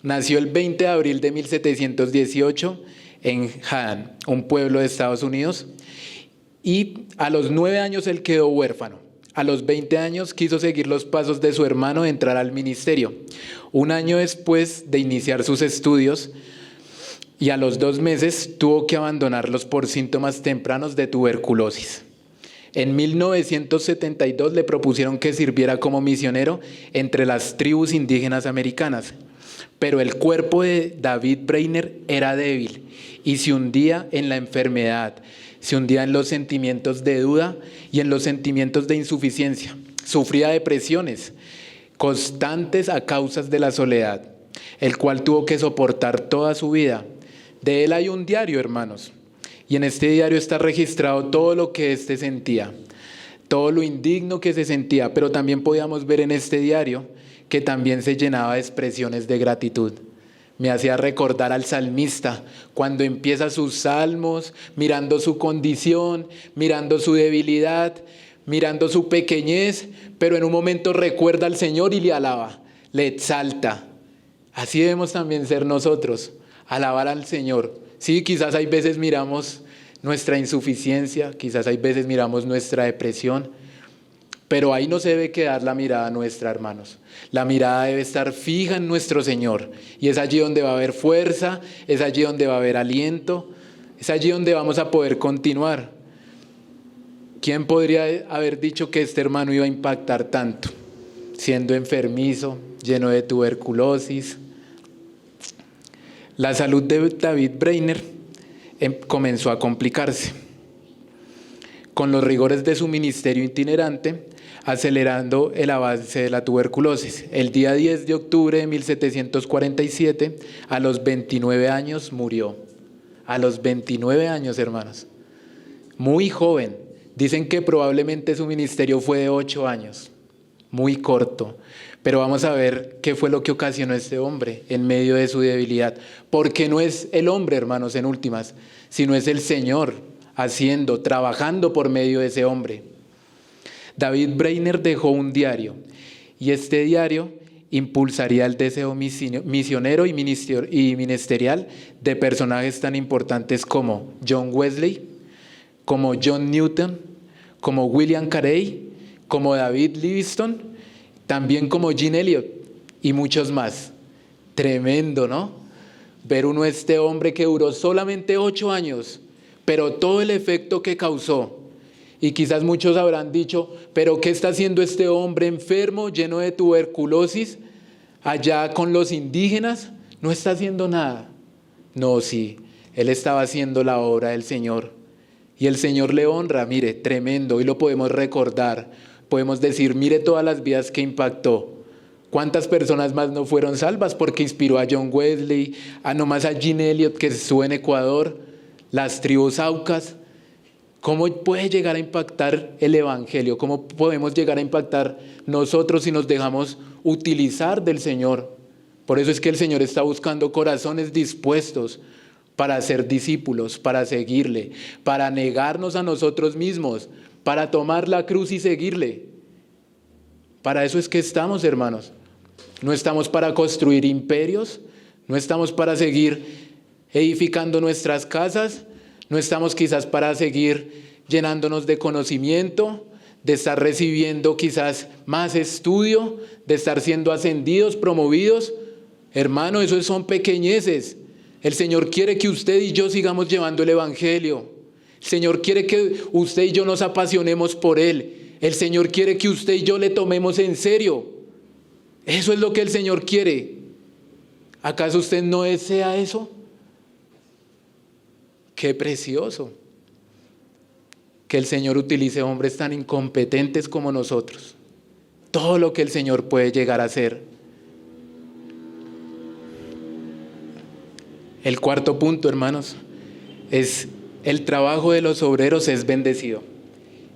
Nació el 20 de abril de 1718 en Haddam, un pueblo de Estados Unidos, y a los 9 años él quedó huérfano. A los 20 años quiso seguir los pasos de su hermano de entrar al ministerio. Un año después de iniciar sus estudios y a los 2 meses tuvo que abandonarlos por síntomas tempranos de tuberculosis. En 1972 le propusieron que sirviera como misionero entre las tribus indígenas americanas, pero el cuerpo de David Brainerd era débil y se hundía en la enfermedad, se hundía en los sentimientos de duda y en los sentimientos de insuficiencia. Sufría depresiones constantes a causa de la soledad, el cual tuvo que soportar toda su vida. De él hay un diario, hermanos, y en este diario está registrado todo lo que éste sentía, todo lo indigno que se sentía, pero también podíamos ver en este diario que también se llenaba de expresiones de gratitud. Me hacía recordar al salmista cuando empieza sus salmos, mirando su condición, mirando su debilidad, mirando su pequeñez, pero en un momento recuerda al Señor y le alaba, le exalta. Así debemos también ser nosotros, alabar al Señor. Sí, quizás hay veces miramos nuestra insuficiencia, quizás hay veces miramos nuestra depresión, pero ahí no se debe quedar la mirada nuestra, hermanos. La mirada debe estar fija en nuestro Señor, y es allí donde va a haber fuerza, es allí donde va a haber aliento, es allí donde vamos a poder continuar. ¿Quién podría haber dicho que este hermano iba a impactar tanto? Siendo enfermizo, lleno de tuberculosis. La salud de David Brainerd comenzó a complicarse con los rigores de su ministerio itinerante, acelerando el avance de la tuberculosis. El día 10 de octubre de 1747, a los 29 años murió. A los 29 años, hermanos. Muy joven. Dicen que probablemente su ministerio fue de 8 años. Muy corto. Pero vamos a ver qué fue lo que ocasionó este hombre en medio de su debilidad. Porque no es el hombre, hermanos, en últimas, sino es el Señor haciendo, trabajando por medio de ese hombre. David Brainerd dejó un diario, y este diario impulsaría el deseo misionero y ministerial de personajes tan importantes como John Wesley, como John Newton, como William Carey, como David Livingstone, también como Jean Elliott y muchos más. Tremendo, ¿no? Ver uno este hombre que duró solamente 8 años, pero todo el efecto que causó. Y quizás muchos habrán dicho, pero ¿qué está haciendo este hombre enfermo, lleno de tuberculosis, allá con los indígenas? No está haciendo nada. No, sí, él estaba haciendo la obra del Señor. Y el Señor le honra, mire, tremendo, hoy lo podemos recordar. Podemos decir, mire todas las vidas que impactó. ¿Cuántas personas más no fueron salvas? Porque inspiró a John Wesley, a nomás a Jean Elliott, que estuvo en Ecuador, las tribus Aucas. ¿Cómo puede llegar a impactar el Evangelio? ¿Cómo podemos llegar a impactar nosotros si nos dejamos utilizar del Señor? Por eso es que el Señor está buscando corazones dispuestos para ser discípulos, para seguirle, para negarnos a nosotros mismos, para tomar la cruz y seguirle. Para eso es que estamos, hermanos. No estamos para construir imperios, no estamos para seguir edificando nuestras casas, no estamos quizás para seguir llenándonos de conocimiento, de estar recibiendo quizás más estudio, de estar siendo ascendidos, promovidos. Hermano, eso son pequeñeces. El Señor quiere que usted y yo sigamos llevando el Evangelio. El Señor quiere que usted y yo nos apasionemos por Él. El Señor quiere que usted y yo le tomemos en serio. Eso es lo que el Señor quiere. ¿Acaso usted no desea eso? Qué precioso que el Señor utilice hombres tan incompetentes como nosotros. Todo lo que el Señor puede llegar a hacer. El cuarto punto, hermanos, es el trabajo de los obreros es bendecido.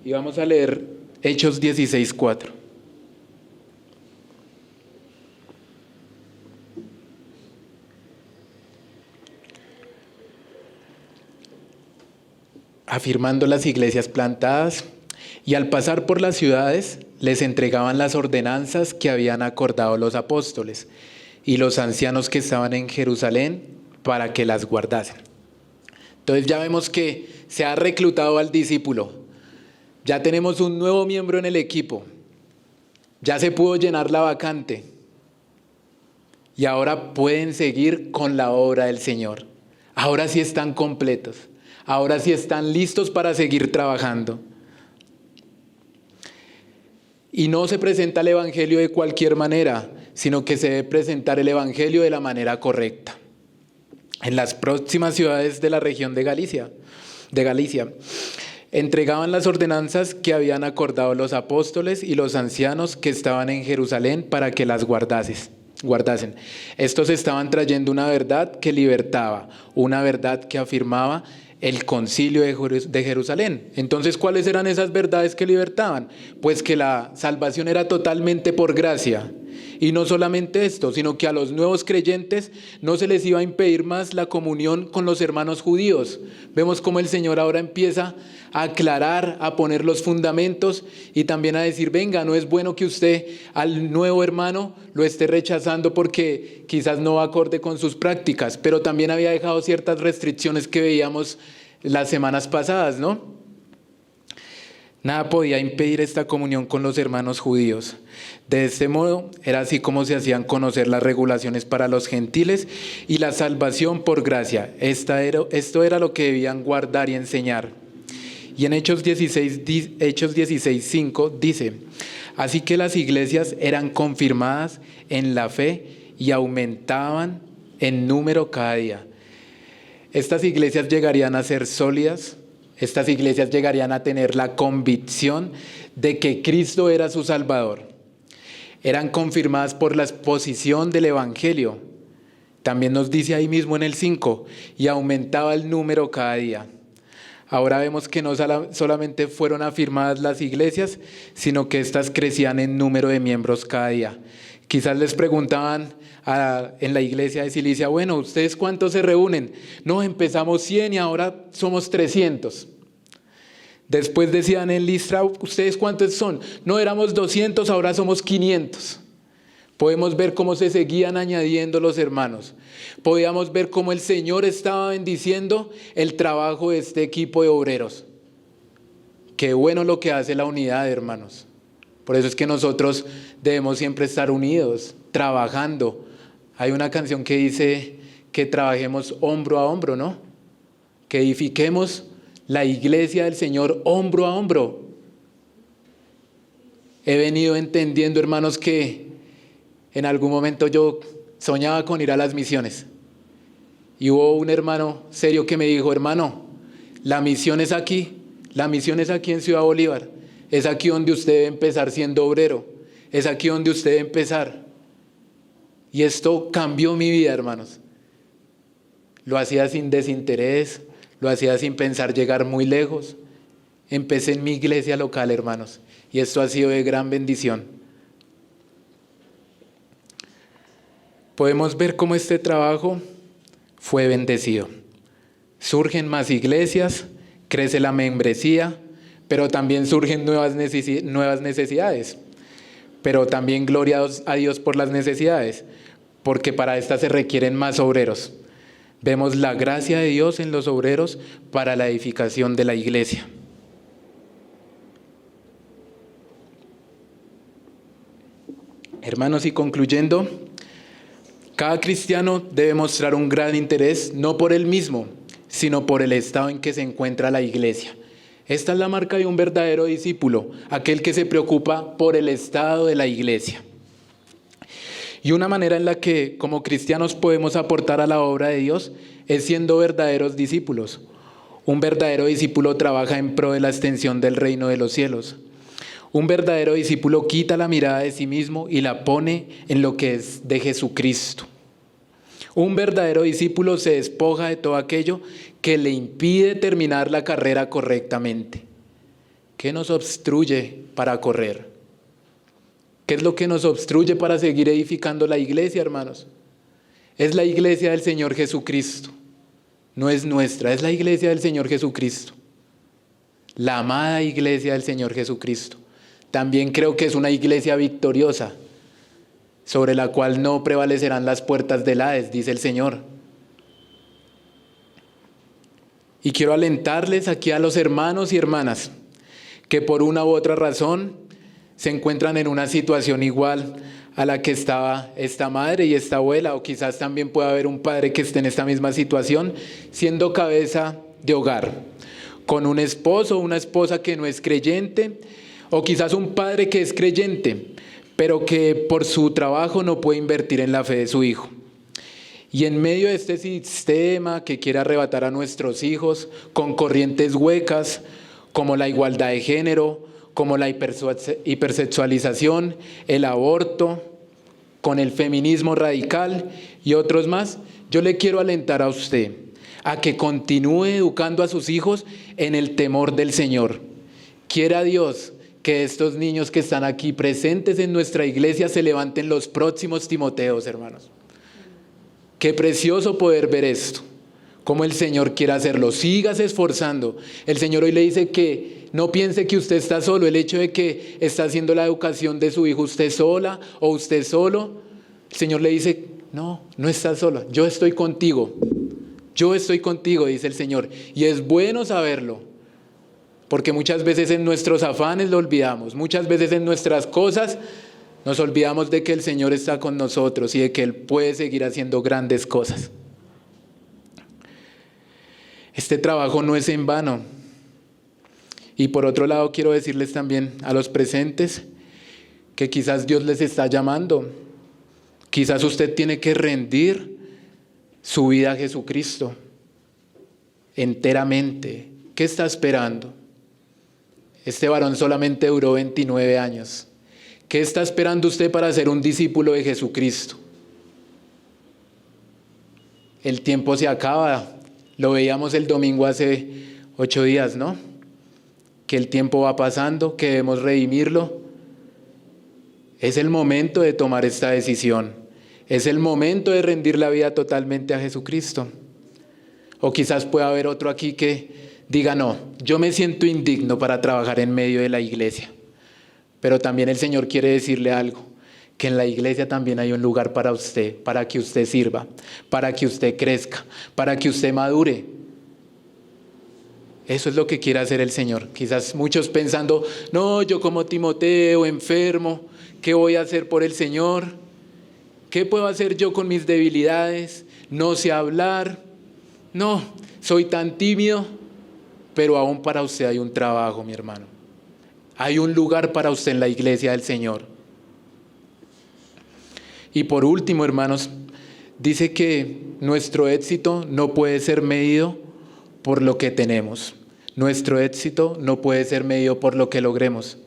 Y vamos a leer Hechos 16:4. Afirmando las iglesias plantadas, y al pasar por las ciudades les entregaban las ordenanzas que habían acordado los apóstoles y los ancianos que estaban en Jerusalén para que las guardasen. Entonces ya vemos que se ha reclutado al discípulo, ya tenemos un nuevo miembro en el equipo, ya se pudo llenar la vacante y ahora pueden seguir con la obra del Señor. Ahora sí están completos. Ahora sí están listos para seguir trabajando. Y no se presenta el Evangelio de cualquier manera, sino que se debe presentar el Evangelio de la manera correcta. En las próximas ciudades de la región de Galicia, entregaban las ordenanzas que habían acordado los apóstoles y los ancianos que estaban en Jerusalén para que las guardasen. Estos estaban trayendo una verdad que libertaba, una verdad que afirmaba el concilio de Jerusalén. Entonces, ¿cuáles eran esas verdades que libertaban? Pues que la salvación era totalmente por gracia. Y no solamente esto, sino que a los nuevos creyentes no se les iba a impedir más la comunión con los hermanos judíos. Vemos cómo el Señor ahora empieza a aclarar, a poner los fundamentos y también a decir, venga, no es bueno que usted al nuevo hermano lo esté rechazando porque quizás no va acorde con sus prácticas, pero también había dejado ciertas restricciones que veíamos las semanas pasadas, ¿no? Nada podía impedir esta comunión con los hermanos judíos. De este modo, era así como se hacían conocer las regulaciones para los gentiles y la salvación por gracia. Esto era lo que debían guardar y enseñar. Y en Hechos 16:5 dice, así que las iglesias eran confirmadas en la fe y aumentaban en número cada día. Estas iglesias llegarían a ser sólidas. Estas iglesias llegarían a tener la convicción de que Cristo era su Salvador. Eran confirmadas por la exposición del Evangelio. También nos dice ahí mismo en el 5, y aumentaba el número cada día. Ahora vemos que no solamente fueron afirmadas las iglesias, sino que éstas crecían en número de miembros cada día. Quizás les preguntaban en la iglesia de Cilicia, bueno, ¿ustedes cuántos se reúnen? No, empezamos 100 y ahora somos 300. Después decían en Listra, ¿ustedes cuántos son? No, éramos 200, ahora somos 500. Podemos ver cómo se seguían añadiendo los hermanos. Podíamos ver cómo el Señor estaba bendiciendo el trabajo de este equipo de obreros. Qué bueno lo que hace la unidad, hermanos. Por eso es que nosotros debemos siempre estar unidos, trabajando. Hay una canción que dice que trabajemos hombro a hombro, ¿no? Que edifiquemos la iglesia del Señor hombro a hombro. He venido entendiendo, hermanos, que en algún momento yo soñaba con ir a las misiones. Y hubo un hermano serio que me dijo, hermano, la misión es aquí en Ciudad Bolívar. Es aquí donde usted debe empezar siendo obrero. Es aquí donde usted debe empezar. Y esto cambió mi vida, hermanos. Lo hacía sin desinterés, lo hacía sin pensar llegar muy lejos. Empecé en mi iglesia local, hermanos. Y esto ha sido de gran bendición. Podemos ver cómo este trabajo fue bendecido. Surgen más iglesias, crece la membresía, pero también surgen nuevas necesidades. Pero también gloria a Dios por las necesidades, porque para estas se requieren más obreros. Vemos la gracia de Dios en los obreros para la edificación de la iglesia. Hermanos, y concluyendo, cada cristiano debe mostrar un gran interés, no por él mismo, sino por el estado en que se encuentra la iglesia. Esta es la marca de un verdadero discípulo, aquel que se preocupa por el estado de la iglesia. Y una manera en la que como cristianos podemos aportar a la obra de Dios es siendo verdaderos discípulos. Un verdadero discípulo trabaja en pro de la extensión del reino de los cielos. Un verdadero discípulo quita la mirada de sí mismo y la pone en lo que es de Jesucristo. Un verdadero discípulo se despoja de todo aquello que le impide terminar la carrera correctamente. ¿Qué nos obstruye para correr? ¿Qué es lo que nos obstruye para seguir edificando la iglesia, hermanos? Es la iglesia del Señor Jesucristo. No es nuestra, es la iglesia del Señor Jesucristo. La amada iglesia del Señor Jesucristo. También creo que es una iglesia victoriosa, sobre la cual no prevalecerán las puertas del Hades, dice el Señor. Y quiero alentarles aquí a los hermanos y hermanas que por una u otra razón se encuentran en una situación igual a la que estaba esta madre y esta abuela, o quizás también pueda haber un padre que esté en esta misma situación, siendo cabeza de hogar, con un esposo o una esposa que no es creyente, o quizás un padre que es creyente, pero que por su trabajo no puede invertir en la fe de su hijo. Y en medio de este sistema que quiere arrebatar a nuestros hijos con corrientes huecas, como la igualdad de género, como la hipersexualización, el aborto, con el feminismo radical y otros más, yo le quiero alentar a usted a que continúe educando a sus hijos en el temor del Señor. Quiera Dios que estos niños que están aquí presentes en nuestra iglesia se levanten los próximos Timoteos, hermanos. Qué precioso poder ver esto, cómo el Señor quiere hacerlo. Sígase esforzando. El Señor hoy le dice que no piense que usted está solo. El hecho de que está haciendo la educación de su hijo usted sola o usted solo, el Señor le dice, no, no estás sola, yo estoy contigo. Yo estoy contigo, dice el Señor. Y es bueno saberlo, porque muchas veces en nuestros afanes lo olvidamos. Muchas veces en nuestras cosas nos olvidamos de que el Señor está con nosotros y de que Él puede seguir haciendo grandes cosas. Este trabajo no es en vano. Y por otro lado, quiero decirles también a los presentes que quizás Dios les está llamando. Quizás usted tiene que rendir su vida a Jesucristo enteramente. ¿Qué está esperando? Este varón solamente duró 29 años. ¿Qué está esperando usted para ser un discípulo de Jesucristo? El tiempo se acaba. Lo veíamos el domingo hace 8 días, ¿no? Que el tiempo va pasando, que debemos redimirlo. Es el momento de tomar esta decisión. Es el momento de rendir la vida totalmente a Jesucristo. O quizás pueda haber otro aquí que diga, no, yo me siento indigno para trabajar en medio de la iglesia. Pero también el Señor quiere decirle algo, que en la iglesia también hay un lugar para usted, para que usted sirva, para que usted crezca, para que usted madure. Eso es lo que quiere hacer el Señor. Quizás muchos pensando, no, yo como Timoteo, enfermo, ¿qué voy a hacer por el Señor? ¿Qué puedo hacer yo con mis debilidades? No sé hablar. No, soy tan tímido. Pero aún para usted hay un trabajo, mi hermano. Hay un lugar para usted en la iglesia del Señor. Y por último, hermanos, dice que nuestro éxito no puede ser medido por lo que tenemos. Nuestro éxito no puede ser medido por lo que logremos.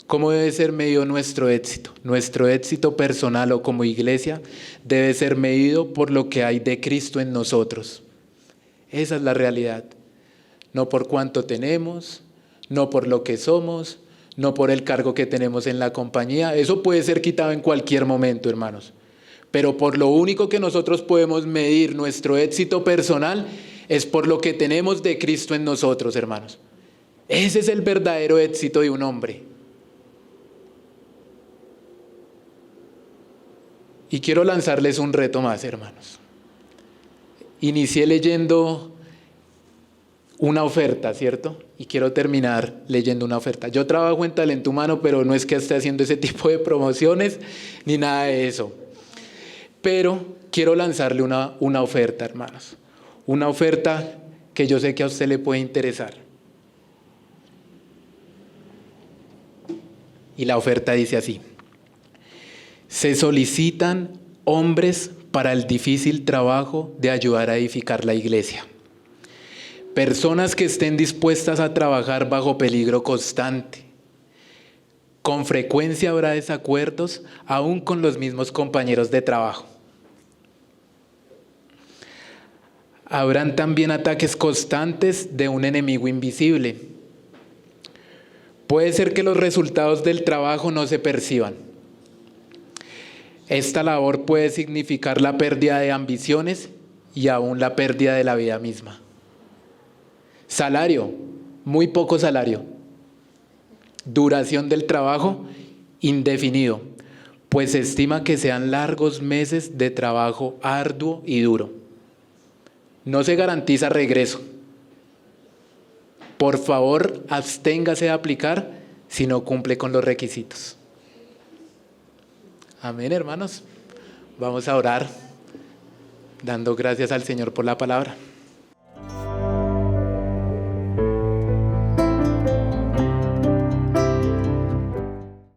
¿Cómo debe ser medido nuestro éxito? Nuestro éxito personal o como iglesia debe ser medido por lo que hay de Cristo en nosotros. Esa es la realidad. No por cuánto tenemos, no por lo que somos, no por el cargo que tenemos en la compañía. Eso puede ser quitado en cualquier momento, hermanos. Pero por lo único que nosotros podemos medir nuestro éxito personal es por lo que tenemos de Cristo en nosotros, hermanos. Ese es el verdadero éxito de un hombre. Y quiero lanzarles un reto más, hermanos. Inicié leyendo una oferta, ¿cierto? Y quiero terminar leyendo una oferta. Yo trabajo en talento humano, pero no es que esté haciendo ese tipo de promociones ni nada de eso. Pero quiero lanzarle una oferta, hermanos. Una oferta que yo sé que a usted le puede interesar. Y la oferta dice así: se solicitan hombres para el difícil trabajo de ayudar a edificar la iglesia. Personas que estén dispuestas a trabajar bajo peligro constante. Con frecuencia habrá desacuerdos, aún con los mismos compañeros de trabajo. Habrán también ataques constantes de un enemigo invisible. Puede ser que los resultados del trabajo no se perciban. Esta labor puede significar la pérdida de ambiciones y aún la pérdida de la vida misma. Salario, muy poco salario. Duración del trabajo, indefinido, pues se estima que sean largos meses de trabajo arduo y duro. No se garantiza regreso. Por favor, absténgase de aplicar si no cumple con los requisitos. Amén, hermanos. Vamos a orar, dando gracias al Señor por la palabra.